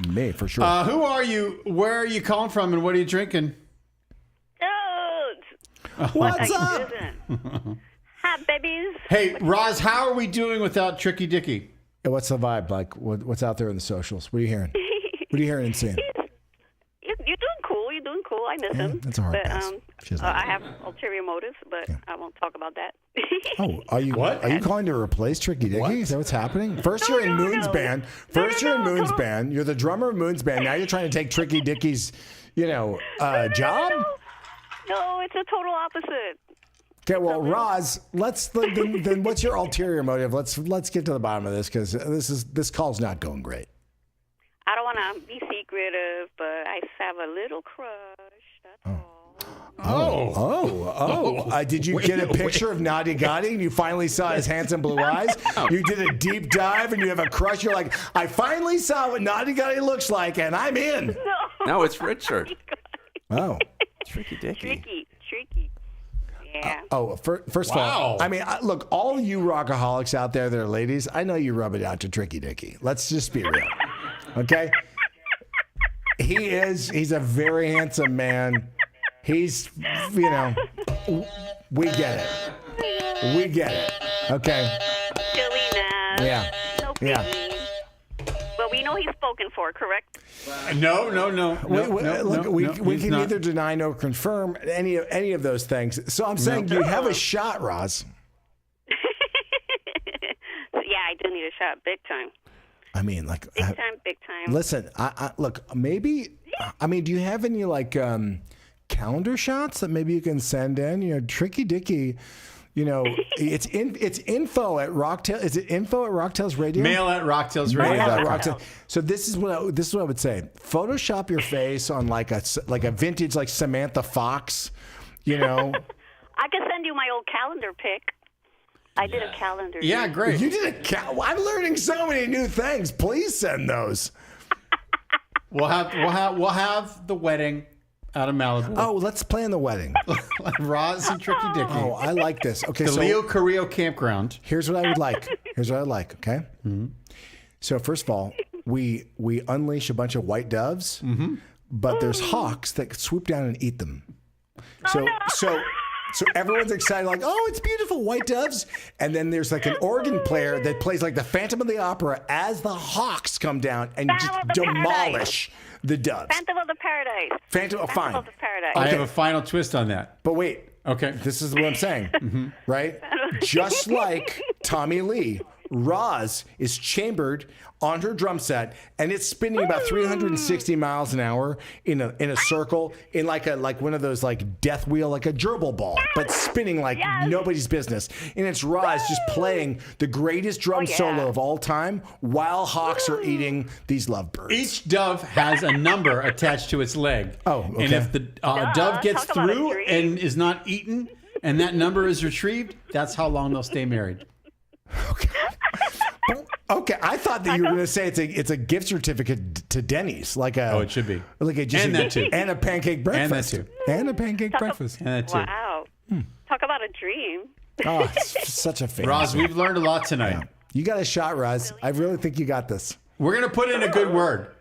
me, for sure. Who are you? Where are you calling from, and what are you drinking? What's up? Hi, babies. Hey, Roz, how are we doing without Tricky Dicky? What's the vibe like? What's out there in the socials? What are you hearing? What are you hearing and seeing? You're doing cool. You're doing cool. cool. I miss him. That's a hard but, pass. I have ulterior motives, but I won't talk about that. Oh, are you calling to replace Tricky Dicky? Is that what's happening? First you're in Moon's band. First you're in Moon's band. You're the drummer of Moon's band. Now you're trying to take Tricky Dicky's, job? No, it's a total opposite. Okay, well, Roz, then what's your ulterior motive? Let's get to the bottom of this because this call's not going great. I don't want to be secretive, but I have a little crush. That's all. Did you get a picture of Nadia Gotti and you finally saw his handsome blue eyes? You did a deep dive and you have a crush. You're like, I finally saw what Nadia Gotti looks like and I'm in. No, it's Richard. Oh. Tricky Dicky. Tricky. Yeah. First of all, I mean, look, all of you rockaholics out there that are ladies, I know you rub it out to Tricky Dicky. Let's just be real. Okay? He's a very handsome man. He's, we get it. We get it. Okay? Silliness. Yeah. No biggie. But we know he's spoken for, correct? No. We can not. neither deny nor confirm any of those things. So I'm saying you have a shot, Roz. Yeah, I do need a shot, big time. I mean, like Big time. Listen, I look, maybe. I mean, do you have any calendar shots that maybe you can send in? Tricky Dicky. It's info at ROCKTAILS. Is it info at ROCKTAILS Radio? Mail at ROCKTAILS Radio. Mail at ROCKTAILS. So this is what I would say. Photoshop your face on like a vintage like Samantha Fox. I can send you my old calendar pic. I did a calendar. Yeah, great. You did I'm learning so many new things. Please send those. We'll have the wedding out of Malibu. Oh, let's plan the wedding. Roz and Tricky Dicky. Oh, I like this. Okay, The Leo Carrillo Campground. Here's what I would like. Okay. Mm-hmm. So first of all, we unleash a bunch of white doves, but there's hawks that swoop down and eat them. So everyone's excited, like, oh, it's beautiful, white doves. And then there's like an organ player that plays like the Phantom of the Opera as the hawks come down and just demolish the doves. Phantom of the Paradise. Fine. Of the Paradise. I have a final twist on that. But wait. Okay. This is what I'm saying, right? Just like Tommy Lee, Roz is chambered on her drum set, and it's spinning about 360 miles an hour in a circle in like one of those like death wheel, like a gerbil ball, but spinning like nobody's business. And it's Roz just playing the greatest drum solo of all time while hawks are eating these lovebirds. Each dove has a number attached to its leg. Oh, okay. And if the dove gets through and is not eaten, and that number is retrieved, that's how long they'll stay married. Okay, I thought that you were going to say it's a gift certificate to Denny's, like a. Oh, it should be. Like And that too. And a pancake breakfast. And that too. And a pancake breakfast. And that too. Wow. Talk about a dream. Oh, it's such a fantasy. Roz, we've learned a lot tonight. Yeah. You got a shot, Roz. I really think you got this. We're going to put in a good word.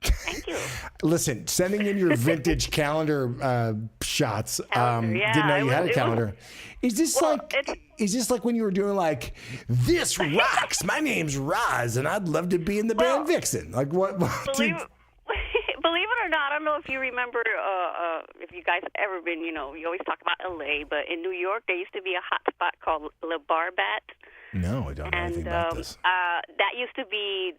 Thank you. Listen, sending in your vintage calendar shots. Calendar, yeah, didn't know you had a it was- calendar. Is this like when you were doing like, this rocks? My name's Roz, and I'd love to be in the band Vixen. Like what? Believe it or not, I don't know if you remember, if you guys have ever been, you always talk about LA, but in New York, there used to be a hot spot called Le Barbat. No, I don't know anything about this. That used to be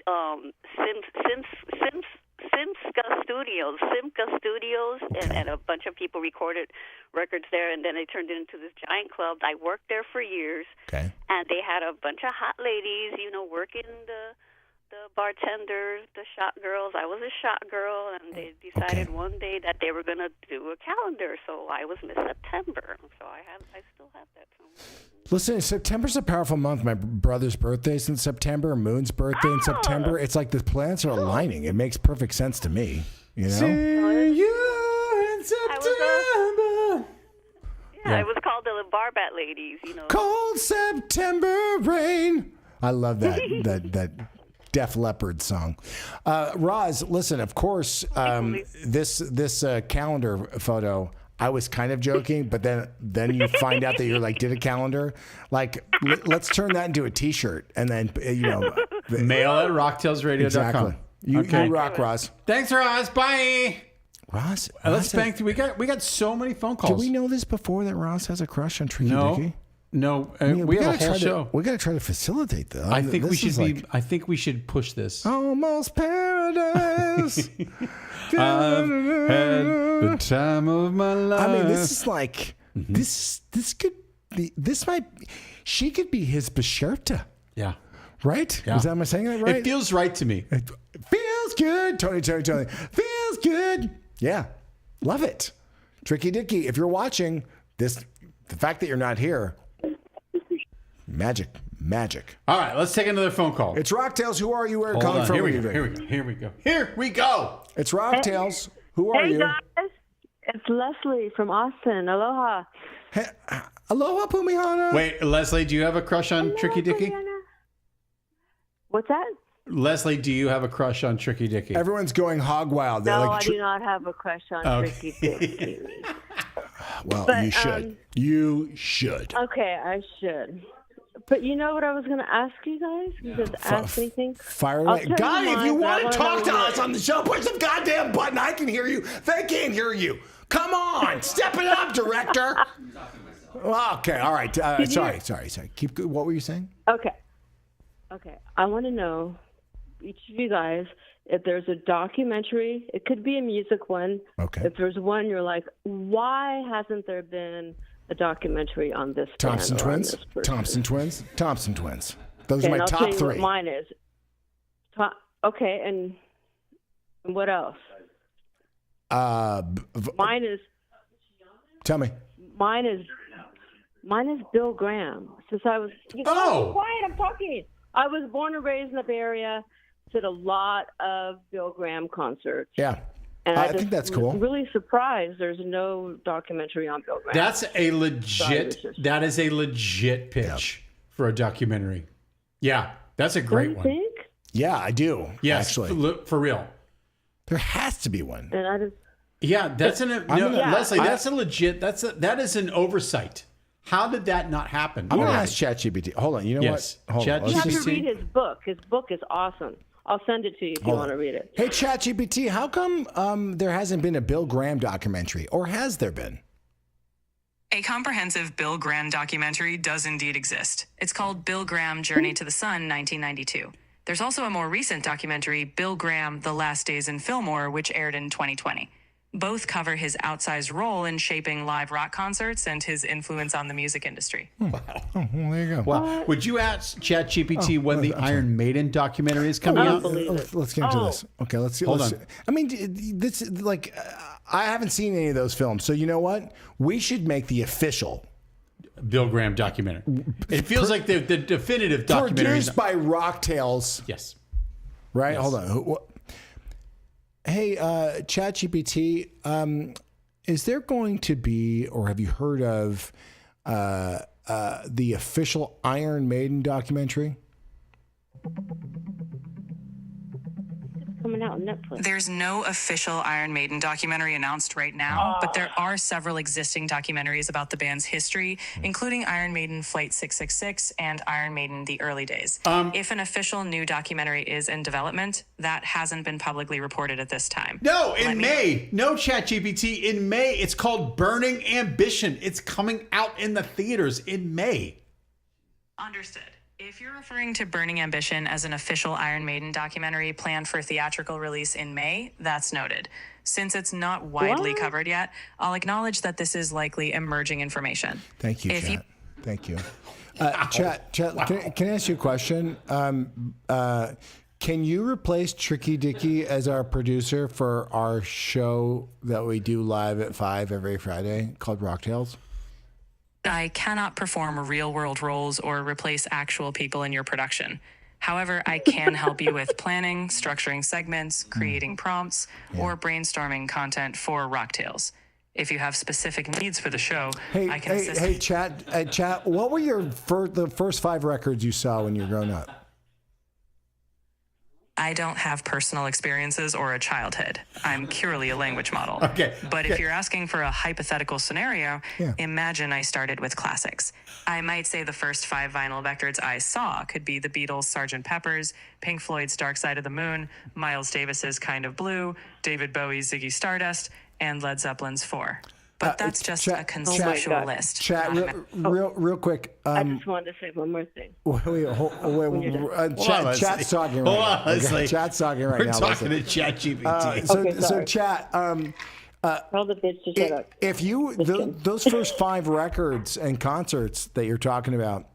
Simca Studios, and a bunch of people recorded records there, and then they turned it into this giant club. I worked there for years, okay. And they had a bunch of hot ladies, working the bartenders, the shot girls. I was a shot girl, and they decided one day that they were going to do a calendar, so I was Miss September. So I still have that somewhere. Listen, September's a powerful month. My brother's birthday's in September, Moon's birthday in September. It's like the planets are aligning. It makes perfect sense to me. See you in September. It was called the Barbat Ladies. Cold September rain. I love that Def Leppard song. Roz, listen, of course, this calendar photo, I was kind of joking, but then you find out that you're like, did a calendar. Like, let's turn that into a T-shirt, and then, Mail at rocktailsradio.com. Exactly. You rock, Roz. Thanks, Roz. Bye. Ross Let's bang through. We got so many phone calls. Did we know this before that Ross has a crush on Tricky Dicky? No. We have a whole show. We got to try to facilitate that. I think I think we should push this. Almost paradise. I've had the time of my life. I mean, this is like this could be. She could be his Bescherta. Yeah. Right? Yeah. Is that, am I saying that right? It feels right to me. It feels good. Tony. Feels good. Yeah. Love it. Tricky Dicky, if you're watching this, the fact that you're not here, magic. All right, let's take another phone call. It's ROCKTAILS. Who are you? Where are you calling from? Here we go. It's ROCKTAILS. Who are you? Hey, guys. It's Leslie from Austin. Aloha. Hey, aloha, Pumihana. Wait, Leslie, do you have a crush on Tricky Dicky? What's that? Leslie, do you have a crush on Tricky Dicky? Everyone's going hog wild. They're No, like, I do not have a crush on Tricky Dicky. Well, But, you should. You should. Okay, I should. But you know what I was going to ask you guys? You guys ask anything? Fire I'll away. tell God, you if you mine, want but to I talk to wanna know us on the show, push the goddamn button. I can hear you. They can't hear you. Come on. Step it up, director. Okay. All right. Sorry. Keep. What were you saying? Okay. I want to know, each of you guys, if there's a documentary, it could be a music one. Okay. If there's one you're like, why hasn't there been a documentary on this Thompson band or on Twins. this person? Thompson Twins. Those are my I'll top tell you three. What mine is. Okay, and what else? Mine is. Tell me. Mine is Bill Graham. Since I was. Oh! Quiet! I'm talking. I was born and raised in the Bay Area. Did a lot of Bill Graham concerts. Yeah. And I think that's cool. I'm really surprised there's no documentary on Bill Graham. That is a legit pitch for a documentary. Yeah, that's a great one. Think? Yeah, I do. Yes, actually. for real. There has to be one. And I just. Yeah, that's Leslie. That is an oversight. How did that not happen? I'm going to ask ChatGPT. Hold on. You know what? Hold on. You have to read his book. His book is awesome. I'll send it to you if you want to read it. Hey, ChatGPT, how come there hasn't been a Bill Graham documentary? Or has there been? A comprehensive Bill Graham documentary does indeed exist. It's called Bill Graham Journey to the Sun, 1992. There's also a more recent documentary, Bill Graham, The Last Days in Fillmore, which aired in 2020. Both cover his outsized role in shaping live rock concerts and his influence on the music industry. Wow. Oh, well, there you go. Well, would you ask ChatGPT when the Iron Maiden documentary is coming out? Let's get into this. Okay, let's see. Hold on. I mean, this like I haven't seen any of those films, so you know what? We should make the official Bill Graham documentary. It feels like the definitive documentary. Produced by ROCKTAILS. Yes. Right? Yes. Hold on. Hey, ChatGPT, is there going to be, or have you heard of the official Iron Maiden documentary? Coming out on Netflix. There's no official Iron Maiden documentary announced right now, but there are several existing documentaries about the band's history, including Iron Maiden Flight 666 and Iron Maiden The Early Days. If an official new documentary is in development, that hasn't been publicly reported at this time. No, in May. No, ChatGPT. In May. It's called Burning Ambition. It's coming out in the theaters in May. Understood. If you're referring to Burning Ambition as an official Iron Maiden documentary planned for theatrical release in May, that's noted. Since it's not widely covered yet, I'll acknowledge that this is likely emerging information. Thank you, Chat. Thank you. Chat, can I ask you a question? Can you replace Tricky Dicky as our producer for our show that we do live at 5 every Friday called ROCKTAILS? I cannot perform real-world roles or replace actual people in your production. However, I can help you with planning, structuring segments, creating prompts, or brainstorming content for ROCKTAILS. If you have specific needs for the show, I can assist. Hey, Chat, what were the first 5 records you saw when you were growing up? I don't have personal experiences or a childhood. I'm purely a language model. Okay. But if you're asking for a hypothetical scenario, imagine I started with classics. I might say the first 5 vinyl records I saw could be the Beatles' Sgt. Pepper's, Pink Floyd's Dark Side of the Moon, Miles Davis's Kind of Blue, David Bowie's Ziggy Stardust, and Led Zeppelin's 4. But that's just a conceptual list. Chat, real quick. I just wanted to say one more thing. Wait. Chat's talking right now. Okay, Chat's talking right now. We're talking to Chat GPT. So Chat, Tell the bitch to shut up. if you those first 5 records and concerts that you're talking about,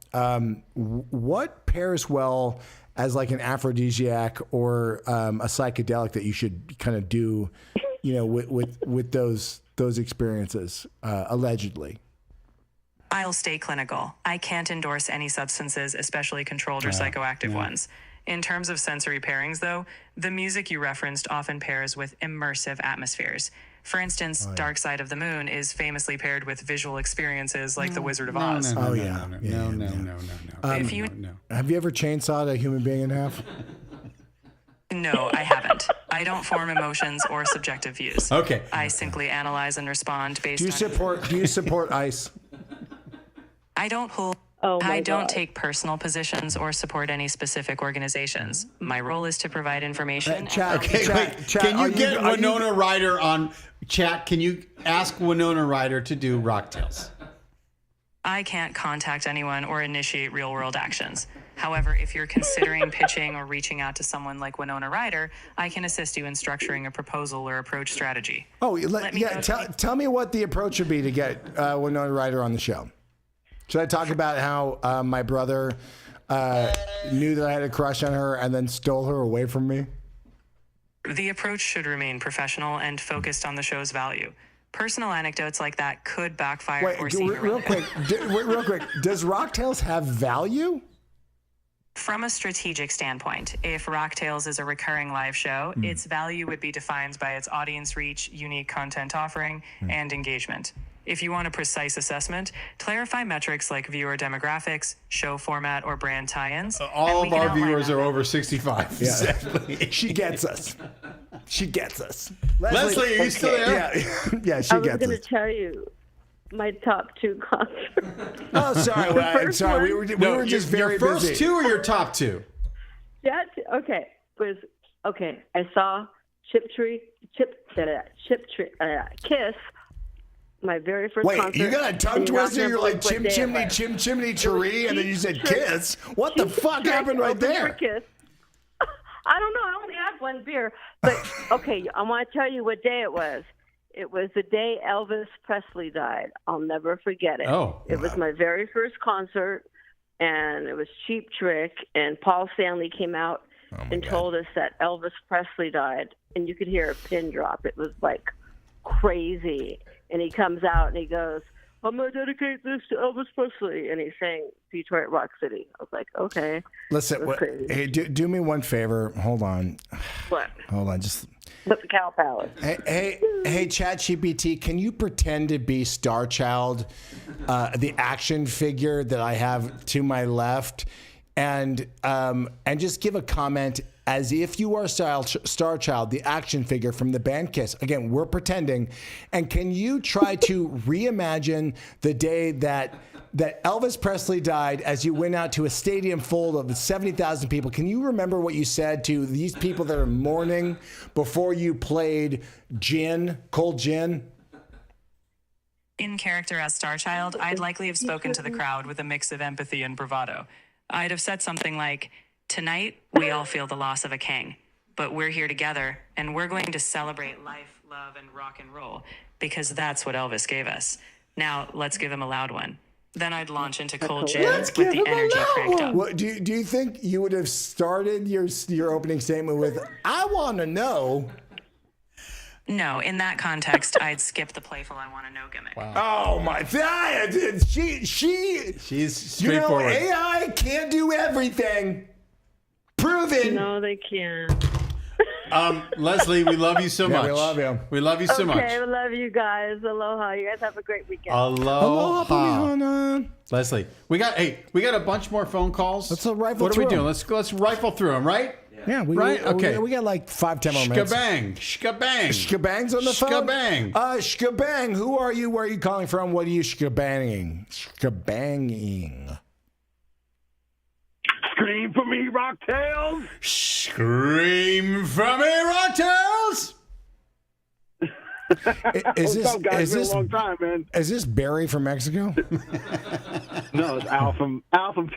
what pairs well as like an aphrodisiac or a psychedelic that you should kind of do, with those experiences, allegedly? I'll stay clinical. I can't endorse any substances, especially controlled or psychoactive ones. In terms of sensory pairings, though, the music you referenced often pairs with immersive atmospheres. For instance, Dark Side of the Moon is famously paired with visual experiences like The Wizard of Oz. No. Have you ever chainsawed a human being in half? No, I haven't. I don't form emotions or subjective views. Okay. I simply analyze and respond based on... Do you support ICE? I don't hold... I don't take personal positions or support any specific organizations. My role is to provide information. Chat, Can you get Winona Ryder on Chat? Can you ask Winona Ryder to do ROCKTAILS? I can't contact anyone or initiate real-world actions. However, if you're considering pitching or reaching out to someone like Winona Ryder, I can assist you in structuring a proposal or approach strategy. Tell me what the approach would be to get Winona Ryder on the show. Should I talk about how my brother knew that I had a crush on her and then stole her away from me? The approach should remain professional and focused on the show's value. Personal anecdotes like that could backfire or seem real quick. Does ROCKTAILS have value? From a strategic standpoint, if ROCKTAILS is a recurring live show, its value would be defined by its audience reach, unique content offering, and engagement. If you want a precise assessment, clarify metrics like viewer demographics, show format, or brand tie-ins. All of our viewers are over 65. Yeah. Exactly. She gets us. She gets us. Leslie, are you still there? Yeah, she gets us. I was going to tell you my top 2 concerts. Oh, sorry. I'm sorry. We were just very busy. Your first 2 or your top 2? I saw Kiss. My very first concert. Wait, you got a tongue twister? You're like chim chimney cheree, and then you said Kiss. What the fuck happened right there? Kiss. I don't know. I only had 1 beer. But, okay, I want to tell you what day it was. It was the day Elvis Presley died. I'll never forget it. It was my very first concert, and it was Cheap Trick, and Paul Stanley came out and told us that Elvis Presley died, and you could hear a pin drop. It was like crazy. And he comes out and he goes, I'm going to dedicate this to Elvis Presley. And he sang Detroit Rock City. I was like, okay. Listen, hey, do me one favor. Hold on. What? Hold on. Just But the Cow Palace. Hey, ChatGPT, can you pretend to be Star Child, the action figure that I have to my left, and just give a comment as if you are Star Child, the action figure from the band Kiss. Again, we're pretending. And can you try to reimagine the day that Elvis Presley died as you went out to a stadium full of 70,000 people? Can you remember what you said to these people that are mourning before you played Cold Gin? In character as Star Child, I'd likely have spoken to the crowd with a mix of empathy and bravado. I'd have said something like, tonight, we all feel the loss of a king, but we're here together, and we're going to celebrate life, love, and rock and roll, because that's what Elvis gave us. Now, let's give him a loud one. Then I'd launch into Cold Gin with the energy cranked up. What, do you think you would have started your opening statement with, I want to know? No, in that context, I'd skip the playful I want to know gimmick. Wow. Oh my God! She's straightforward. AI can't do everything. Proven. No, they can't. Leslie, we love you so much. We love you. We love you so much. Okay, we love you guys. Aloha. You guys have a great weekend. Aloha. Leslie, we got a bunch more phone calls. Let's rifle What are through we doing? them. Let's rifle through them, right? Yeah. Yeah, Okay. We got like 5-10 more minutes. Shkabang's on the phone. Shkabang. Who are you? Where are you calling from? What are you shkabanging? Scream for me, ROCKTAILS. Scream for me, ROCKTAILS. Is this been a long time, man? Is this Barry from Mexico? No, it's Al from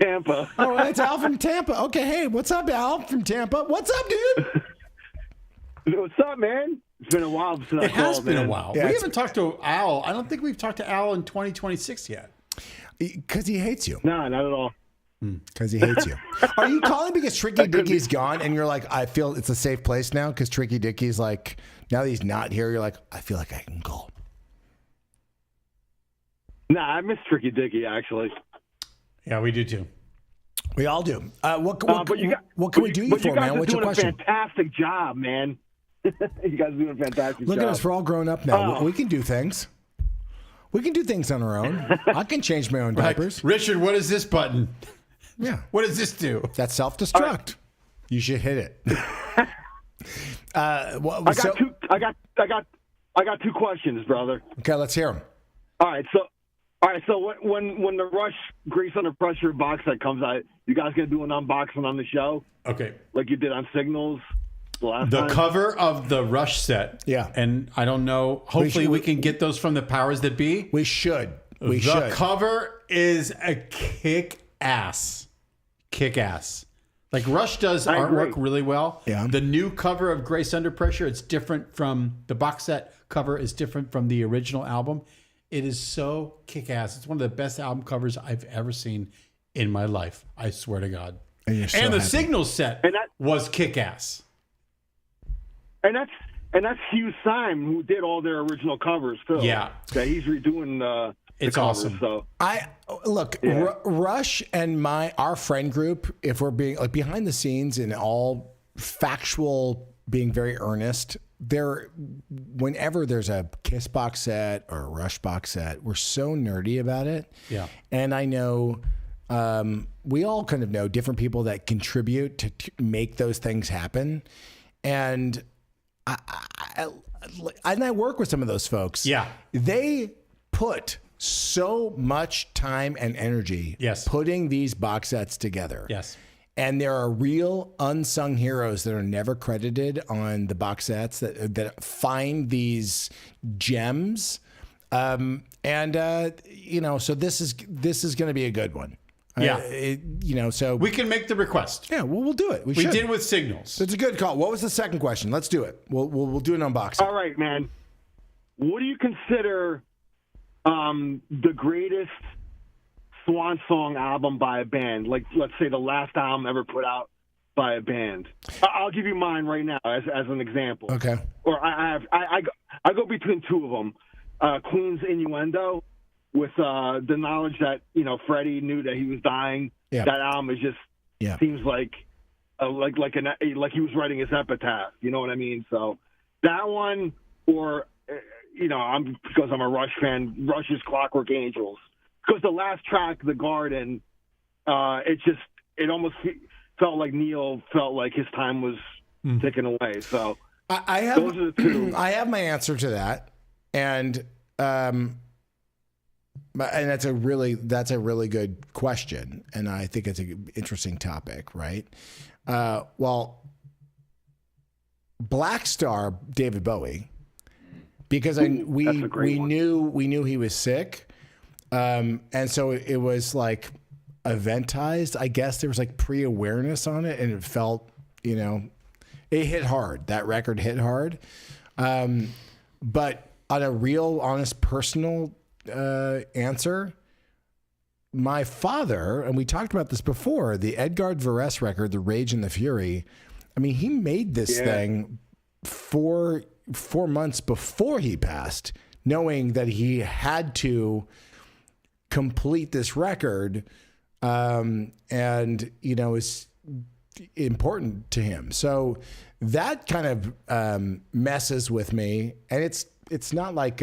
Tampa. Oh, it's Al from Tampa. Okay, hey, what's up, Al from Tampa? What's up, dude? What's up, man? It's been a while since I called, It has been a while. Yeah, we haven't talked to Al. I don't think we've talked to Al in 2026 yet. Because he hates you. No, not at all. Because he hates you. Are you calling because Tricky Dicky's gone and you're like, I feel it's a safe place now? Because Tricky Dicky's like, now that he's not here, you're like, I feel like I can call. Nah, I miss Tricky Dicky, actually. Yeah, we do too. We all do. What can we do you for, man? What's your question? You guys are doing a fantastic job, man. You guys are doing a fantastic job. Look at us. We're all grown up now. We can do things. We can do things on our own. I can change my own diapers. Richard, what is this button? Yeah. What does this do? That's self-destruct. Right. You should hit it. I got two questions, brother. Okay, let's hear them. All right, so when the Rush Grace Under Pressure box set comes out, you guys gonna do an unboxing on the show? Okay. Like you did on Signals the last The time? cover of the Rush set. Yeah. And I don't know. Hopefully we can get those from the powers that be. We should. The cover is a kick-ass. Like Rush does artwork really well. Yeah. The new cover of Grace Under Pressure, it's different from the box set cover is different from the original album. It is so kick-ass. It's one of the best album covers I've ever seen in my life. I swear to God. And the Signals set was kick-ass. And that's Hugh Syme, who did all their original covers too. Yeah. That he's redoing the it's covers, awesome. So. Rush and our friend group, if we're being like behind the scenes and all factual, being very earnest, whenever there's a Kiss box set or a Rush box set, we're so nerdy about it. Yeah. And I know we all kind of know different people that contribute to make those things happen. And I work with some of those folks. Yeah. They put so much time and energy putting these box sets together. Yes. And there are real unsung heroes that are never credited on the box sets that find these gems. So this is going to be a good one. Yeah. So we can make the request. Yeah, we'll do it. We did with Signals. It's a good call. What was the second question? Let's do it. We'll do an unboxing. All right, man. What do you consider the greatest swan song album by a band? Like, let's say the last album ever put out by a band. I'll give you mine right now as an example. Okay. Or I go between two of them. Queen's Innuendo, with the knowledge that Freddie knew that he was dying. Yeah. That album is just seems like he was writing his epitaph. You know what I mean? So that one, or because I'm a Rush fan, Rush's Clockwork Angels. Because the last track, The Garden, it almost felt like Neil felt like his time was ticking away. So those are the two. I have my answer to that, and that's a really good question, and I think it's an interesting topic, right? Black Star, David Bowie, because we knew he was sick, and so it was like eventized. I guess there was like pre-awareness on it, and it felt, it hit hard. That record hit hard, but on a real, honest, personal answer, my father, and we talked about this before, the Edgard Varese record, The Rage and the Fury. I mean, he made this thing 4 months before he passed, knowing that he had to complete this record, and it's important to him. So that kind of messes with me, and it's not like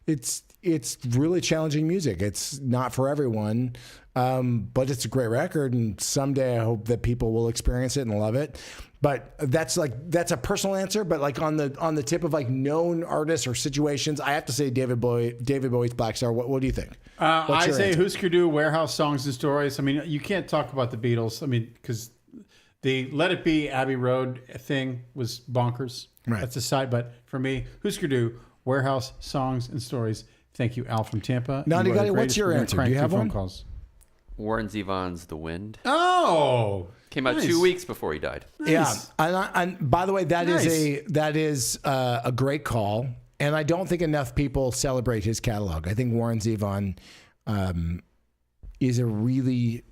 it's it's really challenging music. It's not for everyone, but it's a great record, and someday I hope that people will experience it and love it. But that's a personal answer. But like on the tip of like known artists or situations, I have to say David Bowie's Black Star. What do you think? I say Husker Du, Warehouse Songs and Stories. I mean, you can't talk about the Beatles. I mean, because the Let It Be Abbey Road thing was bonkers. Right. That's a side. But for me, Husker Du, Warehouse Songs and Stories. Thank you, Al from Tampa. Naughty Gotti, what's your answer? Do you have one? Calls. Warren Zevon's The Wind. Oh, came out 2 weeks before he died. Nice. Yeah, and by the way, that is a great call, and I don't think enough people celebrate his catalog. I think Warren Zevon is a really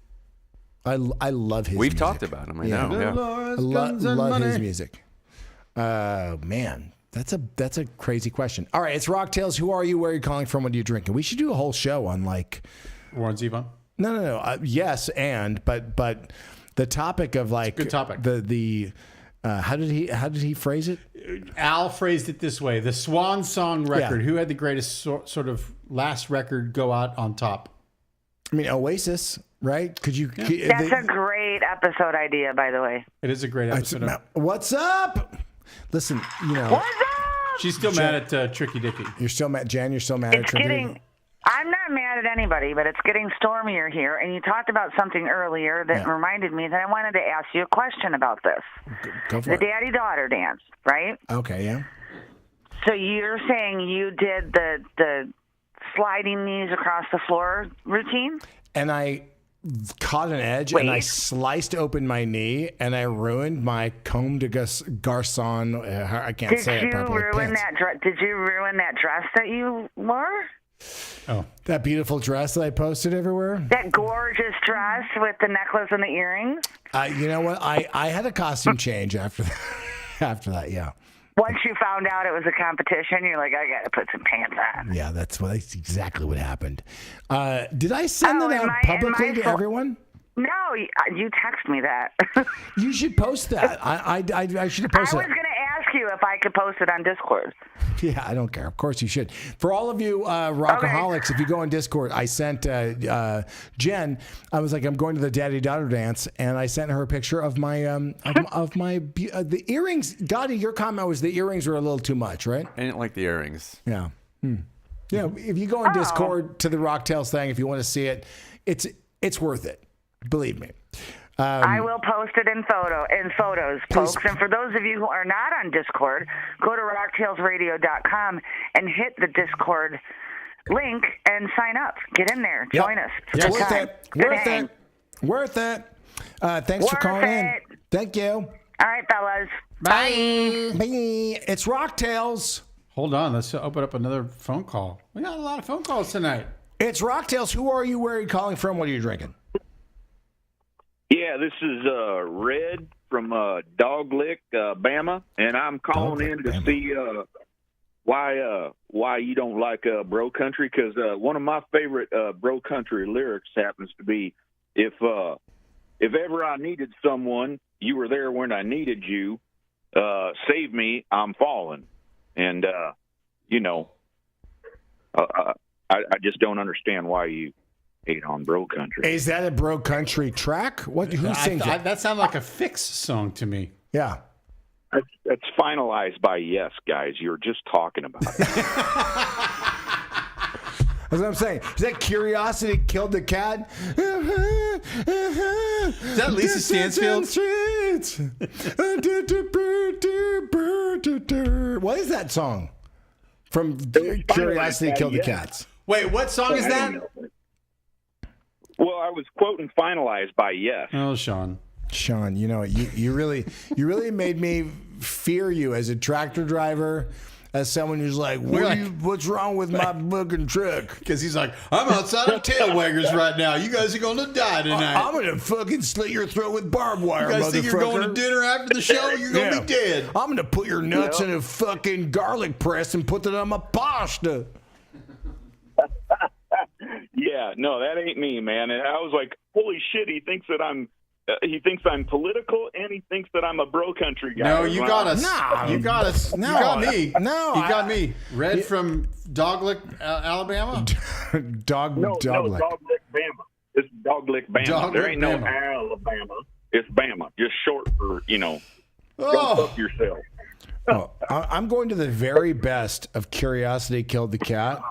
I love his. We've music. Talked about him. I know. Yeah. I love his music. Man. That's a crazy question. All right, it's ROCKTAILS. Who are you? Where are you calling from? What are you drinking? We should do a whole show on like Warren Zevon. No. Yes, but the topic of like good topic. The how did he phrase it? Al phrased it this way: the Swan Song record. Yeah. Who had the greatest sort of last record go out on top? I mean, Oasis, right? Could you? Yeah. That's a great episode idea, by the way. It is a great episode. What's up? Listen, What's up? She's still mad at Tricky Dicky. You're still mad, Jan. You're still mad at Tricky Dicky. I'm not mad at anybody, but it's getting stormier here. And you talked about something earlier that reminded me that I wanted to ask you a question about this. Go for the it. daddy-daughter dance, right? Okay, yeah. So you're saying you did the sliding knees across the floor routine? And I caught an edge and I sliced open my knee and I ruined my Comme des Garçons. I can't say it properly. Did you ruin that dress that you wore? Oh, that beautiful dress that I posted everywhere. That gorgeous dress with the necklace and the earrings. You know what? I had a costume change after that. After that, yeah. Once you found out it was a competition, you're like, I got to put some pants on. Yeah, that's exactly what happened. Did I send that out publicly to everyone? No, you text me that. You should post that. I should have posted it. I was going to ask you if I could post it on Discord. Yeah, I don't care. Of course you should. For all of you rockaholics, if you go on Discord, I sent Jen. I was like, I'm going to the daddy-daughter dance, and I sent her a picture of my the earrings. Gotti, your comment was the earrings were a little too much, right? I didn't like the earrings. Yeah. Yeah. If you go on Discord to the ROCKTAILS thing, if you want to see it, it's worth it. Believe me. I will post it in photos, folks. And for those of you who are not on Discord, go to rocktailsradio.com and hit the Discord link and sign up. Get in there. Join us. Yeah, worth it. Thanks for calling in. Thank you. All right, fellas. Bye. Bye. It's ROCKTAILS. Hold on. Let's open up another phone call. We got a lot of phone calls tonight. It's ROCKTAILS. Who are you? Where are you calling from? What are you drinking? Yeah, this is Red from Dog Lick, Bama, and I'm calling in to see why you don't like bro country, because one of my favorite bro country lyrics happens to be, if ever I needed someone, you were there when I needed you, save me, I'm falling. And, I just don't understand why you hate on bro country. Is that a bro country track? Who sings it? That sounds like a Fix song to me. Yeah. That's finalized by Yes, guys. You're just talking about it. That's what I'm saying. Is that Curiosity Killed the Cat? Is that Lisa Stansfield? What is that song? From Curiosity Killed the Cats. Wait, what song is that? Well, I was quoting finalized by Yes. Oh, Sean, you know, you really made me fear you as a tractor driver, as someone who's like, what's wrong with my fucking truck? Because he's like, I'm outside of tail waggers right now. You guys are going to die tonight. I'm going to fucking slit your throat with barbed wire, you guys think you're going to dinner after the show? You're going to be dead. I'm going to put your nuts in a fucking garlic press and put it on my pasta. Yeah, no, that ain't me, man. And I was like, holy shit, he thinks that I'm He thinks I'm political, and he thinks that I'm a bro country guy. No, you got us. No. You got us. No. You got me. No, You got me. Red from Doglick, Alabama? No, Doglick. Doglick, Bama. It's Doglick, Bama. Doglick, There ain't no Bama. Alabama. It's Bama. Just short for, go fuck yourself. Oh, I'm going to the very best of Curiosity Killed the Cat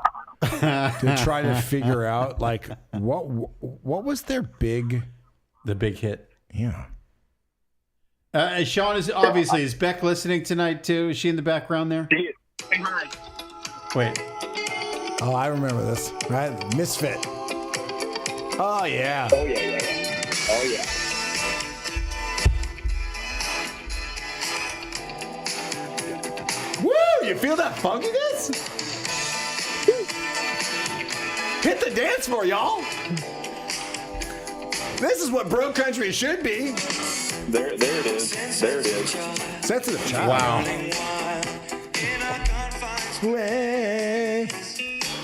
to try to figure out, like, what was their big... The big hit. Yeah. Sean, is Beck listening tonight, too? Is she in the background there? Wait. Oh, I remember this. Right? Misfit. Oh, yeah. Oh, yeah. Oh, yeah. Woo! You feel that funkiness? Hit the dance floor, y'all. This is what bro country should be. There it is. Sensitive child. Wow.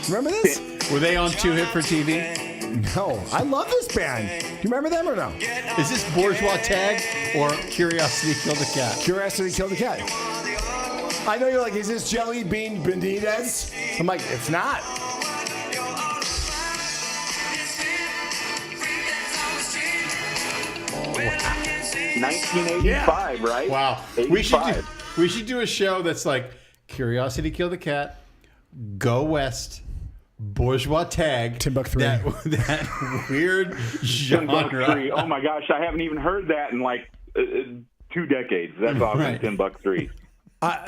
Remember this? Were they on 2 Hit for TV? No. I love this band. Do you remember them or no? Is this Bourgeois Tag or Curiosity Killed the Cat? Curiosity Killed the Cat. I know you're like, is this Jelly Bean Benitez? I'm like, it's not. 1985, right? Wow. 85. We should do a show that's like Curiosity Killed the Cat, Go West, Bourgeois Tag, Timbuk 3. That weird genre. Timbuk 3. Oh my gosh, I haven't even heard that in like 2 decades. That's awesome. Right. Timbuk 3.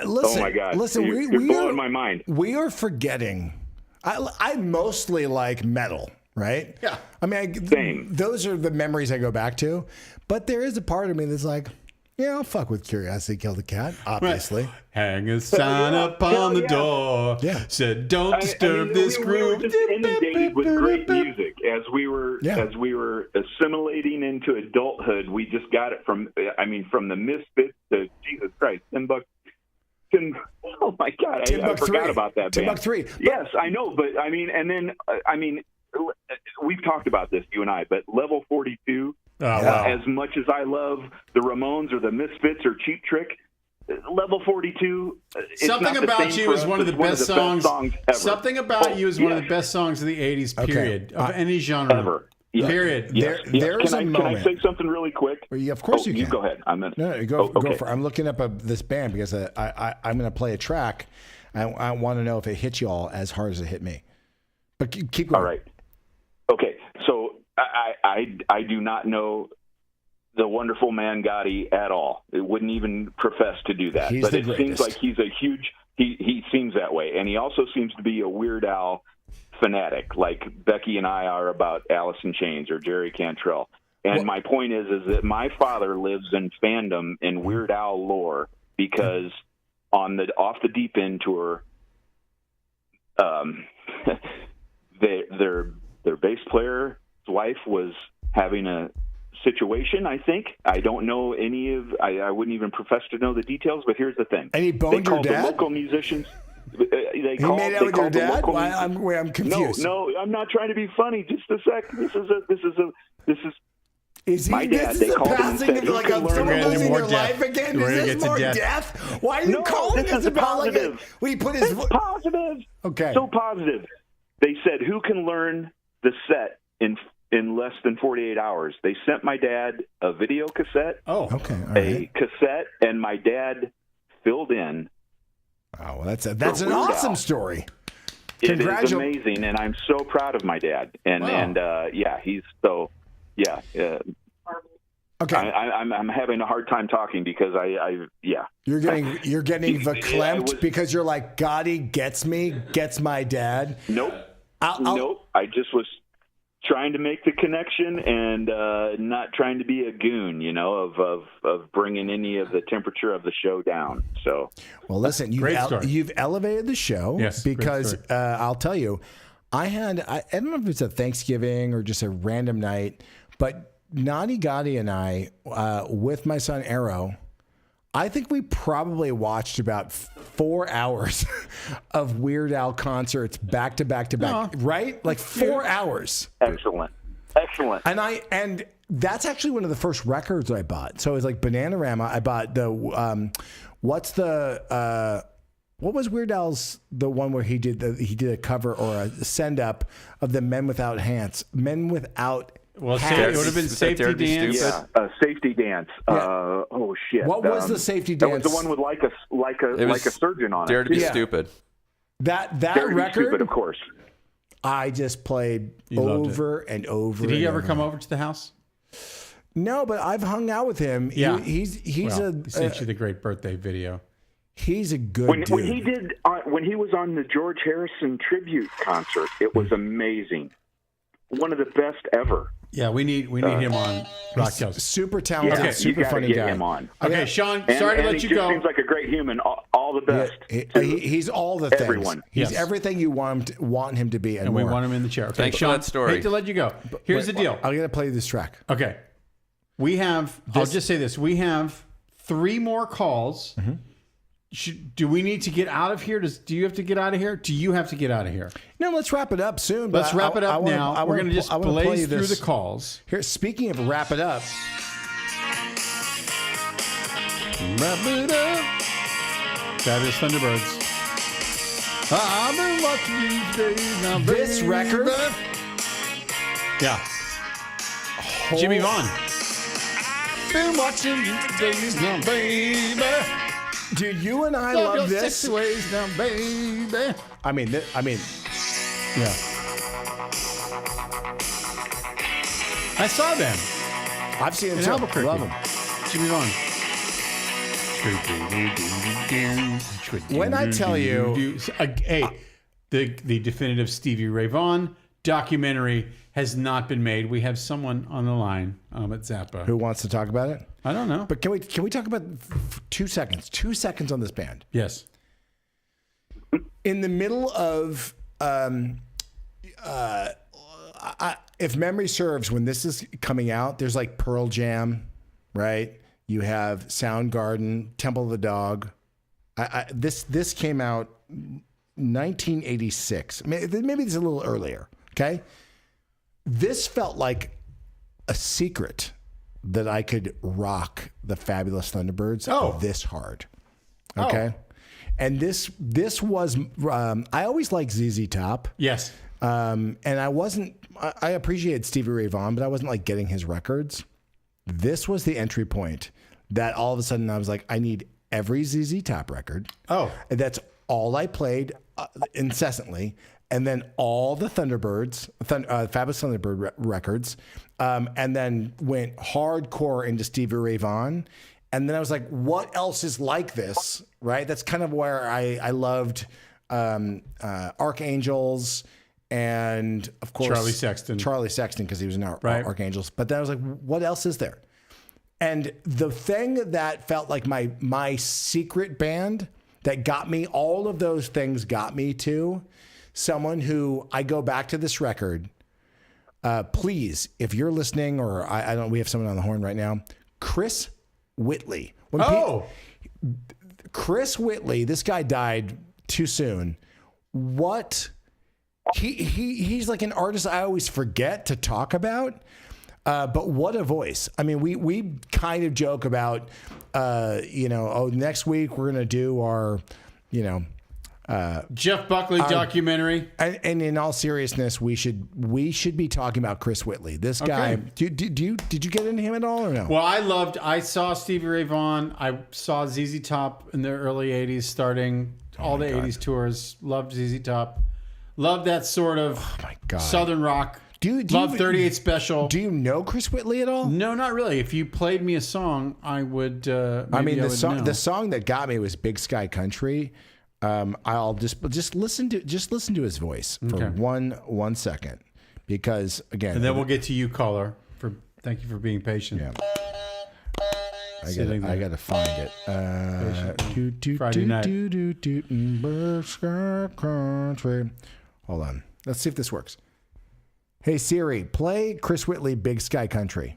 Listen, oh my God. Listen, you're blowing my mind. We are forgetting. I mostly like metal, right? Yeah. I mean, Same. Those are the memories I go back to. But there is a part of me that's like, yeah, I'll fuck with Curiosity Killed the Cat, obviously. Right. Hang a sign up on the door. Yeah. Said, don't disturb this we groove. were just inundated with great music as we were assimilating into adulthood. We just got it from the Misfits to Jesus Christ, Timbuk. Oh my God, I forgot about that band. Timbuk 3. Yes, I know, but we've talked about this, you and I, but Level 42. Wow. As much as I love the Ramones or the Misfits or Cheap Trick, Level 42. Something About You is one of the best songs ever. Something About You is one of the best songs of the 80s, period, of any genre. Ever. Yes. Period. Yes. There's a moment. Can I say something really quick? Of course you can. You go ahead. Go for it. I'm looking up this band because I'm going to play a track. I want to know if it hits you all as hard as it hit me. But keep going. All right. Okay. So I do not know the wonderful man Gotti at all. It wouldn't even profess to do that. He's but the it greatest. seems like he's a huge. He seems that way, and he also seems to be a Weird Al fanatic, like Becky and I are about Alice in Chains or Jerry Cantrell. And my point is that my father lives in fandom in Weird Al lore because on the Off the Deep End tour, their bass player's wife was having a situation, I think. I don't know I wouldn't even profess to know the details, but here's the thing. And he boned your dad? The local musicians. He made out with your dad? I'm confused. No, I'm not trying to be funny. Just a sec. Is my dad. This is a passing of like someone losing their life again? Is this more death? Why are you calling this about positive. Like when he put his positive? Okay, so positive. They said, "Who can learn the set in less than 48 hours?" They sent my dad a video cassette. Oh, okay, all a cassette, and my dad filled in. Oh, well, that's an awesome story. It is amazing, and I'm so proud of my dad. And he's so Okay, I'm having a hard time talking because You're getting verklempt because you're like, Gotti gets me, gets my dad. Nope. Nope. I just was trying to make the connection and not trying to be a goon, of bringing any of the temperature of the show down. So, well, listen, you've elevated the show, yes, because I'll tell you, I don't know if it's a Thanksgiving or just a random night, but Naughty Gotti and I, with my son Arrow, I think we probably watched about 4 hours of Weird Al concerts back to back to back, right? Like 4 hours. Excellent. And that's actually one of the first records I bought. So it was like Bananarama. I bought the what was Weird Al's the one where he did a cover or a send up of the Men Without Hats. Men Without. Well, it would have been Safety Dance. Yeah, Safety Dance. Yeah. Oh shit! What was the Safety Dance? That was the one with like a surgeon on it. Dare to be stupid. That Dare to record, be stupid, of course. I just played over and over. Did he ever come over to the house? No, but I've hung out with him. Yeah, he sent you the great birthday video. He's a good dude. When he was on the George Harrison tribute concert, it was amazing. One of the best ever. Yeah, we need him on ROCKTAILS. Super talented, super funny guy. Him on. Okay, Sean, sorry to let you go. He seems like a great human. All the best. He's all the things. Everyone. He's everything you want him to be, and we more. want him in the chair. Okay, Thanks Sean, for that story. hate to let you go. Here's the deal. I'm going to play this track. Okay. We have, I'll just say this. We have 3 more calls. Mm-hmm. Do we need to get out of here? Do you have to get out of here? Do you have to get out of here? No, let's wrap it up soon. Let's wrap it up now. We're going to just blaze through the calls. Here, speaking of wrap it up. Wrap it up. Fabulous Thunderbirds. I've been watching these days now, baby. This record. Yeah. Jimmy Vaughn. Been watching these days now, baby. Dude, you and I love this. 6 ways now, baby. I mean, yeah. I saw them. I've seen them in too. Albuquerque. Love them. Jimmy Vaughn. When I tell you, hey, the definitive Stevie Ray Vaughan documentary has not been made. We have someone on the line at Zappa who wants to talk about it. I don't know, but can we talk about 2 seconds? 2 seconds on this band. Yes. In the middle of, if memory serves, when this is coming out, there's like Pearl Jam, right? You have Soundgarden, Temple of the Dog. This came out 1986. Maybe it's a little earlier. Okay, this felt like a secret that I could rock the Fabulous Thunderbirds this hard. Okay. And this was, I always liked ZZ Top. Yes. And I appreciated Stevie Ray Vaughan, but I wasn't like getting his records. This was the entry point that all of a sudden I was like, I need every ZZ Top record. Oh. And that's all I played incessantly. And then all the Thunderbirds, Fabulous Thunderbird records. And then went hardcore into Stevie Ray Vaughan. And then I was like, what else is like this? Right? That's kind of where I loved Archangels and, of course, Charlie Sexton, because he was in Archangels. But then I was like, what else is there? And the thing that felt like my secret band that got me, all of those things got me to someone who I go back to this record. Please, if you're listening, or I don't, we have someone on the horn right now, Chris Whitley. Chris Whitley, this guy died too soon. He's like an artist I always forget to talk about. But what a voice. I mean, we kind of joke about, next week we're going to do our, Jeff Buckley documentary. And in all seriousness, we should be talking about Chris Whitley. This guy, did you get into him at all or no? Well, I saw Stevie Ray Vaughan. I saw ZZ Top in the early 80s, starting all the 80s tours. Loved ZZ Top. Loved that sort of Southern rock. Love 38 Special. Do you know Chris Whitley at all? No, not really. If you played me a song, I would. The song that got me was Big Sky Country. I'll just listen to his voice for 1 second, because again, and then we'll get to you, caller. Thank you for being patient. Yeah. I gotta find it. Friday night. Big Sky Country. Hold on. Let's see if this works. Hey Siri, play Chris Whitley, Big Sky Country.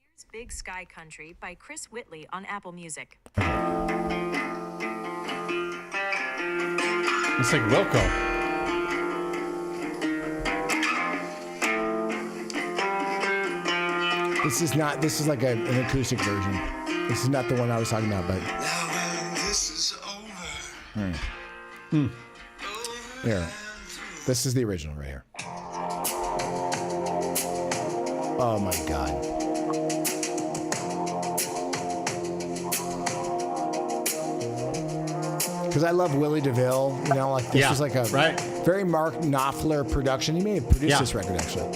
Here's Big Sky Country by Chris Whitley on Apple Music. It's like Wilco. This is not. This is like an acoustic version. This is not the one I was talking about, but. Here. This is the original right here. Oh my God. Because I love Willie DeVille, you know, like this is like a very Mark Knopfler production. He may have produced this record actually.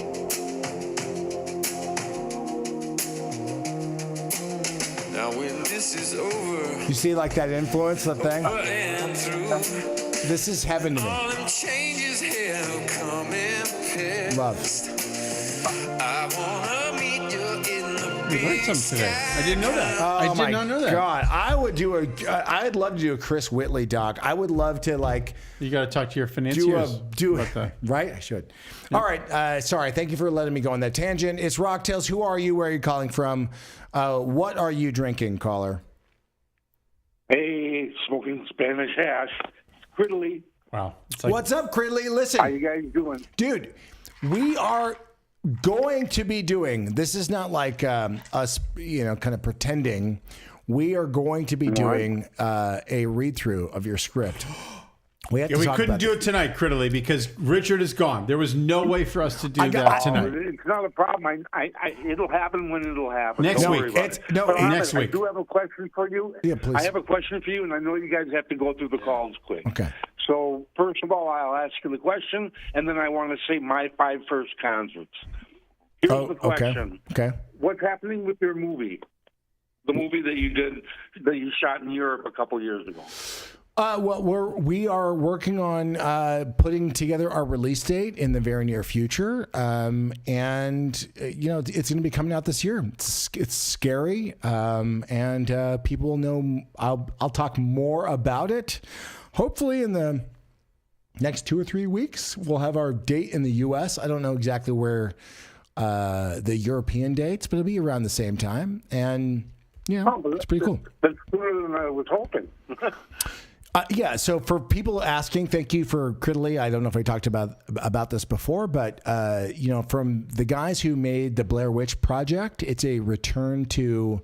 Now when this is over, you see like that influence, that thing? This is heaven to me. Love. We learned something today. I didn't know that. I did not know that. God, I'd love to do a Chris Whitley doc. I would love to like. You got to talk to your financiers. Right? I should. Yeah. All right. Sorry. Thank you for letting me go on that tangent. It's ROCKTAILS. Who are you? Where are you calling from? What are you drinking, caller? Hey, smoking Spanish hash. Criddly. Wow. What's up, Criddly? Listen. How you guys doing? Dude, we are going to be doing, this is not like us, you know, kind of pretending. We are going to be doing a read-through of your script. We couldn't do it tonight, Criddly, because Richard is gone. There was no way for us to do that tonight. It's not a problem. It'll happen when it'll happen. Next week. Next week. I do have a question for you. Yeah, please. I have a question for you, and I know you guys have to go through the calls quick. Okay. So, first of all, I'll ask you the question, and then I want to say my 5 first concerts. Here's the question. Okay. What's happening with your movie? The movie that you did, that you shot in Europe a couple years ago. Well, we are working on putting together our release date in the very near future, and you know it's going to be coming out this year. It's scary, and people will know. I'll talk more about it. Hopefully, in the next 2 or 3 weeks, we'll have our date in the U.S. I don't know exactly where the European dates, but it'll be around the same time, and it's pretty cool. That's sooner than I was hoping. Yeah, so for people asking, thank you for Criddly. I don't know if I talked about this before, but you know, from the guys who made the Blair Witch Project, it's a return to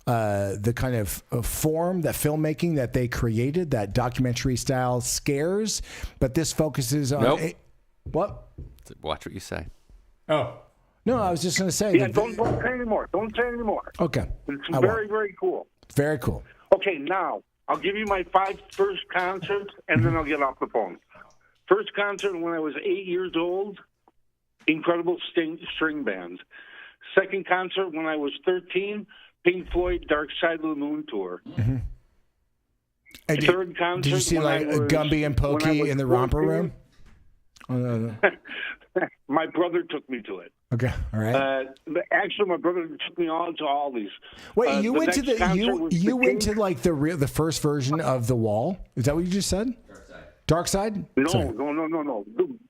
the kind of form, that filmmaking that they created, that documentary style scares, but this focuses on what? Watch what you say. Oh. No, I was just going to say. Yeah, don't say anymore. Don't say anymore. Okay. It's very, very cool. Very cool. Okay, now I'll give you my 5 first concerts, and then I'll get off the phone. First concert when I was 8 years old, incredible string bands. Second concert when I was 13, Pink Floyd, Dark Side of the Moon tour. Mm-hmm. Third concert. Did you see like Gumby and Pokey in the romper room? Oh, no. My brother took me to it. Okay, all right. Actually, my brother took me on to all these. Wait, you went to you went to like the first version of The Wall? Is that what you just said? Dark Side? No.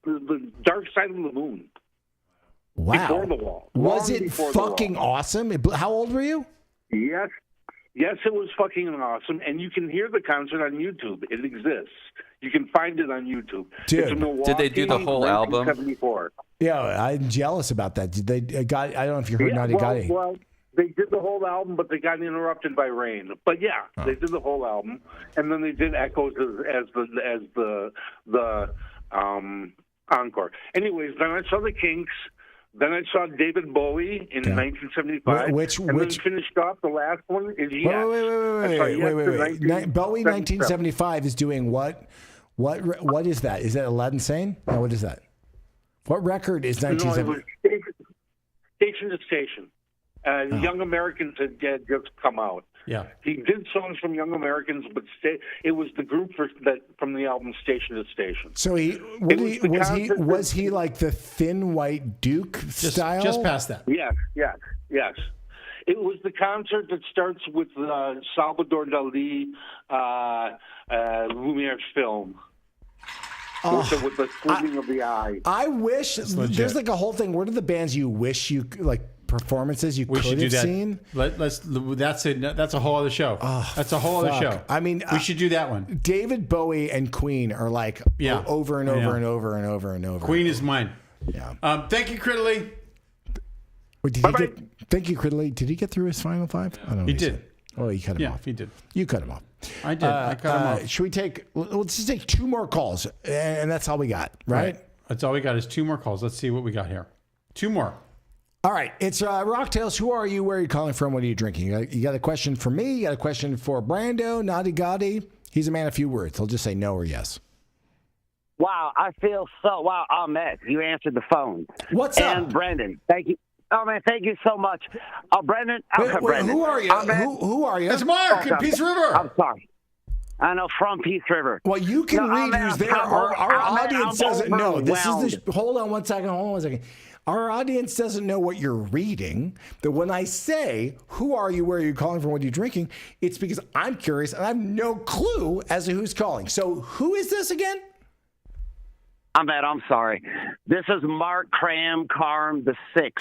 The Dark Side of the Moon. Wow. Before The Wall. Was it fucking awesome? How old were you? Yes. Yes, it was fucking awesome, and you can hear the concert on YouTube. It exists. You can find it on YouTube. Dude. Did they do the whole album? Yeah, I'm jealous about that. Did they got? I don't know if you heard Naughty Gotti. Well, they did the whole album, but they got interrupted by rain. But yeah, they did the whole album, and then they did Echoes as the encore. Anyways, then I saw the Kinks. Then I saw David Bowie in 1975. Which then finished off the last one is Wait. Bowie 1975 is doing what? What is that? Is that Aladdin Sane? No, what is that? What record is 1975? No, it was Station to Station. Young Americans had just come out. Yeah. He did songs from Young Americans, but it was the group from the album Station to Station. So was he like the Thin White Duke style? Just past that. Yes. It was the concert that starts with Salvador Dali, Lumiere's film. With the squinting of the eye. I wish there's like a whole thing. What are the bands you wish you like? Performances you could have seen. That's a whole other show. That's a whole other show. I mean, we should do that one. David Bowie and Queen are like over and over and over and over and over. Queen is mine. Yeah. Thank you, Criddly. Wait, thank you, Cridley. Did he get through his final 5? I don't know. He did. Oh, you cut him off. Yeah, he did. You cut him off. I did. I cut him off. Should we take? Let's just take 2 more calls, and that's all we got, right? That's all we got is 2 more calls. Let's see what we got here. 2 more. All right. It's ROCKTAILS. Who are you? Where are you calling from? What are you drinking? You got a question for me? You got a question for Brando? Naughty Gotti? He's a man of few words. He'll just say no or yes. Wow, I feel so. Wow, Ahmed, you answered the phone. What's up? And Brendan, thank you. Oh man, thank you so much. Brendan, Brendan. Who are you? Who are you? It's Mark in Peace River. I'm sorry. I know, from Peace River. Well, you can read who's there. Our audience doesn't know. Hold on one second. Our audience doesn't know what you're reading. That when I say, who are you, where are you calling from, what are you drinking, it's because I'm curious and I have no clue as to who's calling. So who is this again? Ahmed, I'm sorry. This is Mark Cram Carm VI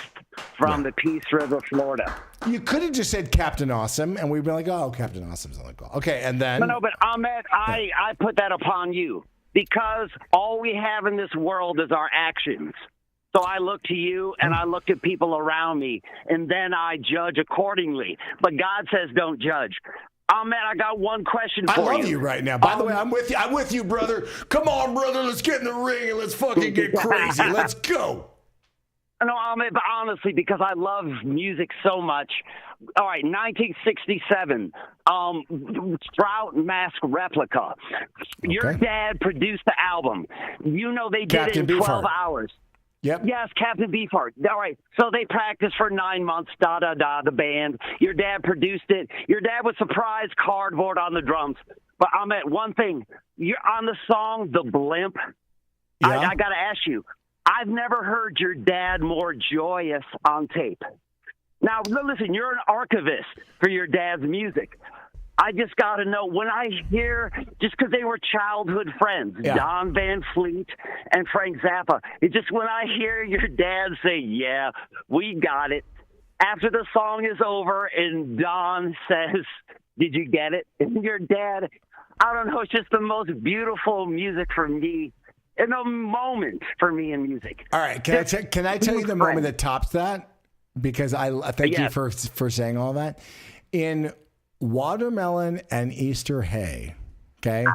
from the Peace River, Florida. You could have just said Captain Awesome, and we'd be like, oh, Captain Awesome's on the call. Okay, and then... No, but Ahmed, I put that upon you because all we have in this world is our actions. So I look to you, and I look at people around me, and then I judge accordingly. But God says don't judge. Ahmed, I got one question for you. I love you right now. By the way, I'm with you. I'm with you, brother. Come on, brother. Let's get in the ring and let's fucking get crazy. Let's go. No, Ahmed, but honestly, because I love music so much. All right, 1967, Strout Mask Replica. Okay. Your dad produced the album. You know they did it in 12 hours. Yep. Yes, Captain Beefheart. All right. So they practiced for 9 months, the band. Your dad produced it. Your dad was surprised cardboard on the drums. But Ahmed, one thing. You're on the song, The Blimp. Yeah. I got to ask you. I've never heard your dad more joyous on tape. Now, listen, you're an archivist for your dad's music. I just got to know, when I hear, just because they were childhood friends, Don Van Fleet and Frank Zappa, it just, when I hear your dad say, yeah, we got it, after the song is over and Don says, did you get it? And your dad, I don't know, it's just the most beautiful music for me, in a moment for me in music. All right, can I tell you the moment that tops that? Because I thank you for saying all that. In Watermelon and Easter Hay, okay?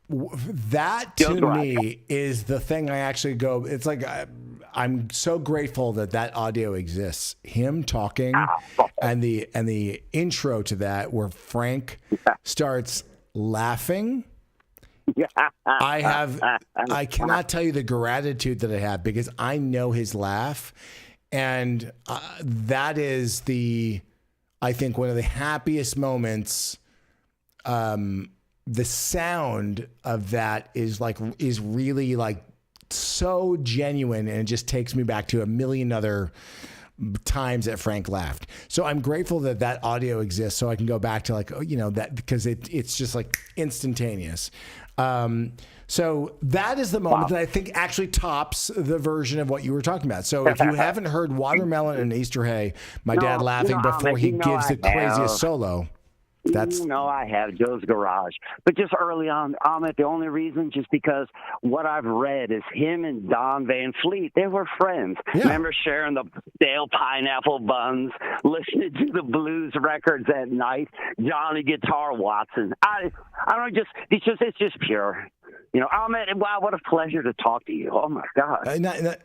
That to me is the thing I actually go, it's like I'm so grateful that audio exists. Him talking and the intro to that where Frank starts laughing. I cannot tell you the gratitude that I have because I know his laugh, and that is I think one of the happiest moments. The sound of that is really like so genuine, and it just takes me back to a million other times that Frank laughed. So I'm grateful that audio exists, so I can go back to that, because it's just like instantaneous. So that is the moment that I think actually tops the version of what you were talking about. So if you haven't heard Watermelon and Easter Hay, my dad laughing before he gives the craziest solo. I have Joe's Garage. But just early on, Ahmed, the only reason, just because what I've read is him and Don Van Fleet, they were friends. Yeah. Remember sharing the stale pineapple buns, listening to the blues records at night, Johnny Guitar Watson. I don't know, it's just pure. Ahmed, wow, what a pleasure to talk to you. Oh, my God.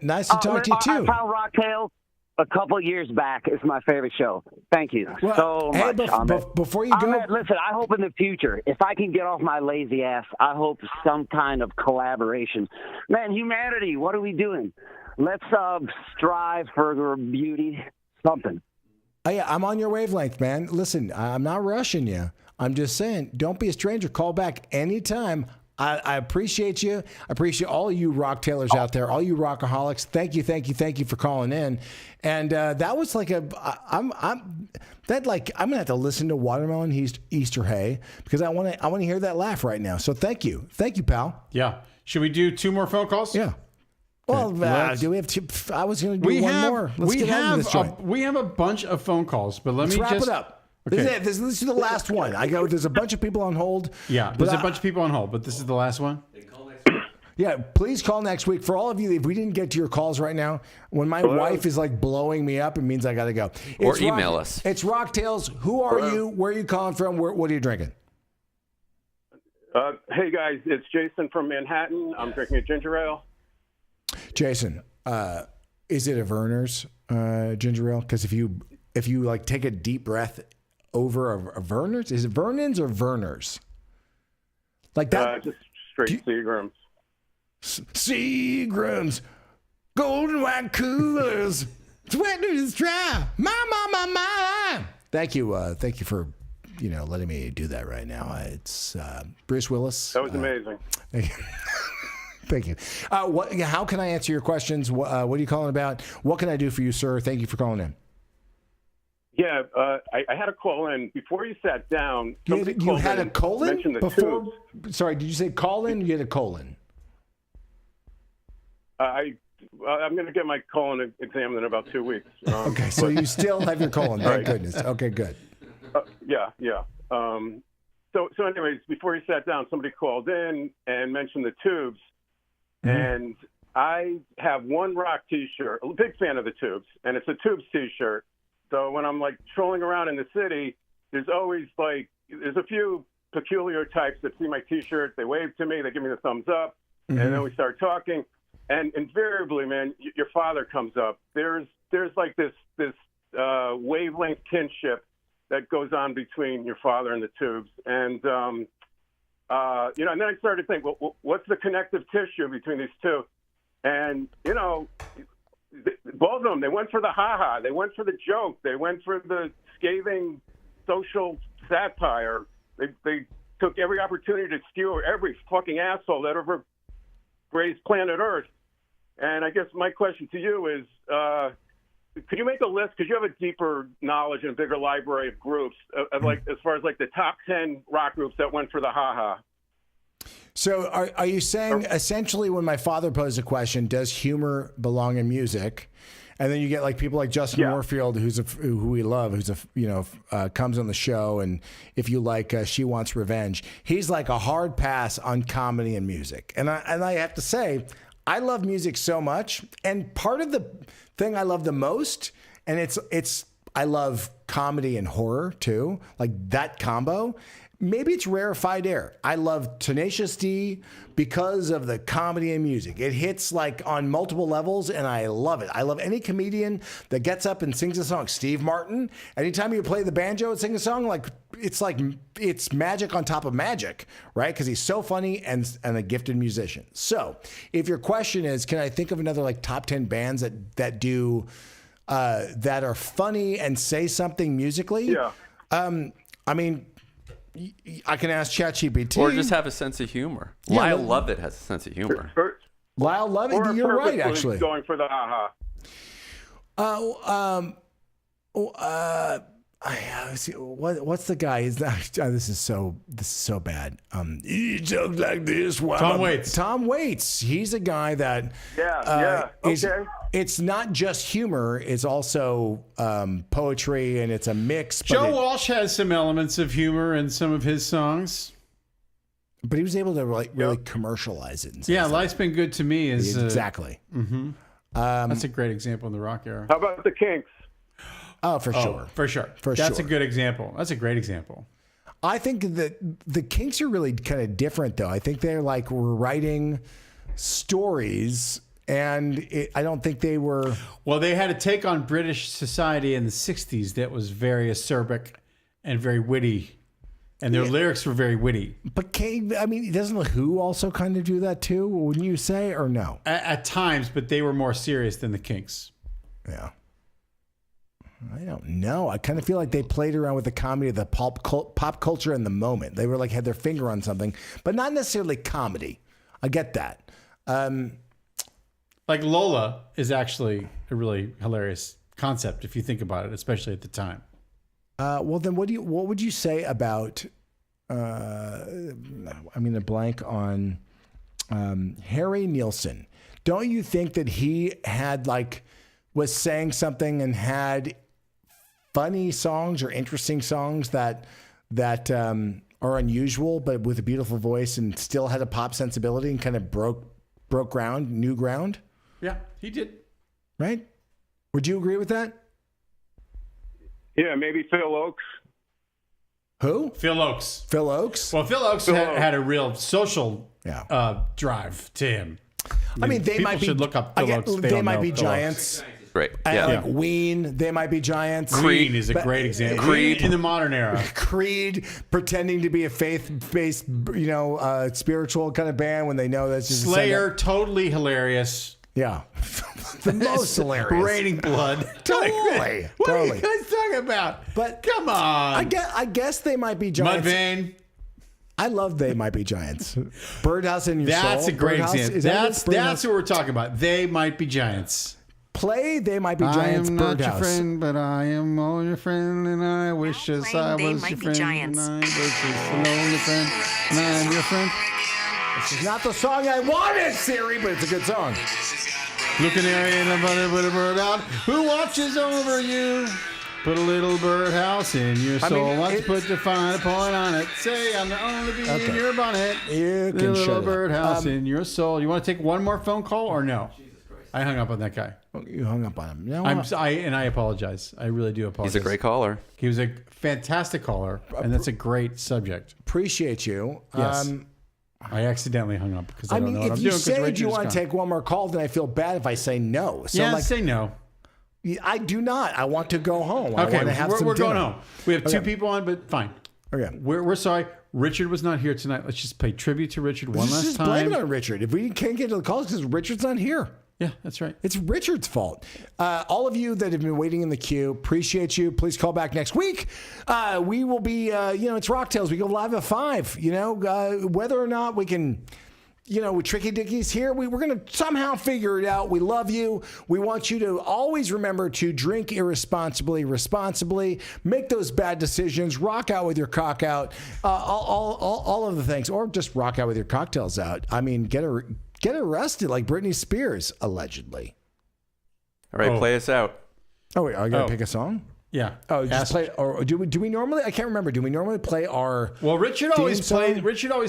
Nice to talk to you, too. I found ROCKTAILS a couple years back. It's my favorite show. Thank you so much, Ahmed. Before you go... Ahmed, listen, I hope in the future, if I can get off my lazy ass, I hope some kind of collaboration. Man, humanity, what are we doing? Let's strive for beauty, something. Oh, yeah, I'm on your wavelength, man. Listen, I'm not rushing you. I'm just saying, don't be a stranger. Call back anytime. I appreciate you. I appreciate all you ROCKTAILers out there, all you rockaholics. Thank you for calling in. And that was like I'm gonna have to listen to Watermelon Easter Hay because I want to hear that laugh right now. So thank you, pal. Yeah. Should we do 2 more phone calls? Yeah. Well, do we have 2? I was going to do one more. Let's get on this joint. We have a bunch of phone calls, but let's wrap it up. Okay. This is the last one. There's a bunch of people on hold. Yeah, there's a bunch of people on hold, but this is the last one. Yeah, please call next week. For all of you, if we didn't get to your calls right now, when my wife is like blowing me up, it means I got to go. Or email us. It's ROCKTAILS. Who are you? Where are you calling from? What are you drinking? Hey, guys. It's Jason from Manhattan. I'm drinking a ginger ale. Jason, is it a Verner's ginger ale? Because if you like take a deep breath over a Verner's, is it Vernon's or Verner's? Like that? Just straight Seagram's. Seagram's, golden white coolers, sweaters dry. My. Thank you for letting me do that right now. It's Bruce Willis. That was amazing. Thank you. How can I answer your questions? What are you calling about? What can I do for you, sir? Thank you for calling in. Yeah, I had a call in before you sat down. You had a colon before? Tubes. Sorry, did you say colon? You had a colon. I'm going to get my colon examined in about 2 weeks. Okay, so you still have your colon. Thank goodness. Okay, good. Yeah. So anyways, before you sat down, somebody called in and mentioned the Tubes. Mm-hmm. And I have one rock T-shirt. I'm a big fan of the Tubes, and it's a Tubes T-shirt. So when I'm like trolling around in the city, there's always there's a few peculiar types that see my T-shirt. They wave to me. They give me the thumbs up. Mm-hmm. And then we start talking. And invariably, man, your father comes up. There's like this wavelength kinship that goes on between your father and the Tubes. And, and then I started to think, well, what's the connective tissue between these two? And, both of them, they went for the ha-ha. They went for the joke. They went for the scathing social satire. They took every opportunity to skewer every fucking asshole that ever graced planet Earth. And I guess my question to you is, could you make a list, because you have a deeper knowledge and a bigger library of groups, of as far as the top 10 rock groups that went for the ha-ha? So are you saying essentially when my father posed a question, does humor belong in music? And then you get people like Justin Moorfield, who we love, comes on the show, and if you like She Wants Revenge, he's like a hard pass on comedy and music. And I have to say, I love music so much, and part of the thing I love the most, and it's I love comedy and horror too, like that combo. Maybe it's rarefied air. I love Tenacious D because of the comedy and music. It hits on multiple levels, and I love it. I love any comedian that gets up and sings a song. Steve Martin, anytime you play the banjo and sing a song, it's magic on top of magic, right? Because he's so funny and a gifted musician. So if your question is, can I think of another top 10 bands that do that are funny and say something musically? Yeah. I mean, I can ask ChatGPT. Or just have a sense of humor. Yeah, Lyle Lovett has a sense of humor. Lyle Lovett, you're right, actually. Going for the aha. What's the guy? This is so bad. He talks like this. Tom Waits. Tom Waits. He's a guy that. Okay. It's not just humor. It's also poetry, and it's a mix. Joe Walsh has some elements of humor in some of his songs. But he was able to really commercialize it. Yeah, Life's Been Good to Me is exactly. Mm-hmm. That's a great example in the rock era. How about the Kinks? Oh, for sure. That's a good example. That's a great example. I think that the Kinks are really kind of different, though. I think they're were writing stories, and I don't think they were. Well, they had a take on British society in the 60s that was very acerbic and very witty, and their lyrics were very witty. But doesn't The Who also kind of do that too? Wouldn't you say, or no? At times, but they were more serious than the Kinks. Yeah. I don't know. I kind of feel like they played around with the comedy of the pop culture in the moment. They were had their finger on something, but not necessarily comedy. I get that. Lola is actually a really hilarious concept if you think about it, especially at the time. Well, then what would you say about? I'm a blank on Harry Nilsson. Don't you think that he had was saying something and had funny songs or interesting songs that are unusual, but with a beautiful voice, and still had a pop sensibility and kind of broke broke ground, new ground. Yeah, he did. Right? Would you agree with that? Yeah, maybe Phil Oakes. Who? Phil Oakes. Phil Oakes? Well, Phil Oakes had a real social drive to him. I mean, they might be. Should look up Phil Oakes. They might be giants. Great. Like Ween, they might be giants. Creed is a great example. Creed in the modern era. Creed pretending to be a faith-based, spiritual kind of band when they know that's just Slayer, totally hilarious. Yeah, the most hilarious. Raining blood. Totally. What are you guys talking about? But come on. I guess they might be giants. Mudvayne. I love They Might Be Giants. Birdhouse in Your Soul. That's a great Birdhouse, example. That's what we're talking about. They Might Be Giants. Play They Might Be Giants. I am Birdhouse. not your friend, but I am all your friend, and I wish as I was your friend, and I wish as a lonely friend, and I am your friend. This is not the song I wanted, Siri, but it's a good song. Look in the area and put a bird out. Who watches over you? Put a little birdhouse in your soul. Once put the fine point on it. Say I'm the only bee in your bonnet. You Put can a little shut it birdhouse up. in your soul. You want to take one more phone call or no? I hung up on that guy. You hung up on him. No, I apologize. I really do apologize. He's a great caller. He was a fantastic caller, and that's a great subject. Appreciate you. Yes. I accidentally hung up because I don't know what I'm if doing. you say you want to take one more call, then I feel bad if I say no. So say no. I do not. I want to go home. I Okay, want to have some we're dinner. going home. We have two people on, but fine. Okay. We're sorry. Richard was not here tonight. Let's just pay tribute to Richard one last just time. blame it on Richard. If we can't get to the calls, because Richard's not here. Yeah, that's right. It's Richard's fault. All of you that have been waiting in the queue, appreciate you. Please call back next week. We will be, it's ROCKTAILS. We go live at 5. Whether or not we can, with Tricky Dickies here, we're going to somehow figure it out. We love you. We want you to always remember to drink irresponsibly, responsibly, make those bad decisions, rock out with your cock out, all of the things, or just rock out with your cocktails out. I mean, get arrested like Britney Spears, allegedly. All right, play us out. Oh, wait, I got to pick a song? Yeah. Oh, just play, or do we normally, I can't remember, do we normally play our Richard always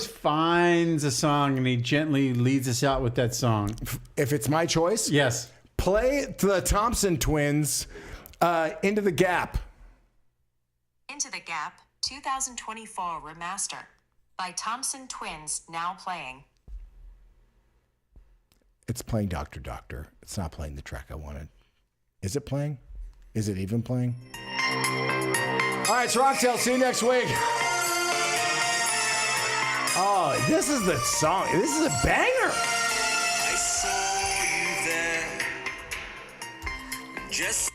finds a song and he gently leads us out with that song. If it's my choice? Yes. Play the Thompson Twins, Into the Gap. Into the Gap, 2024 remaster by Thompson Twins, now playing. It's playing Dr. Doctor. It's not playing the track I wanted. Is it playing? Is it even playing? All right, it's ROCKTAILS. See you next week. Oh, this is the song. This is a banger. I saw you there. Just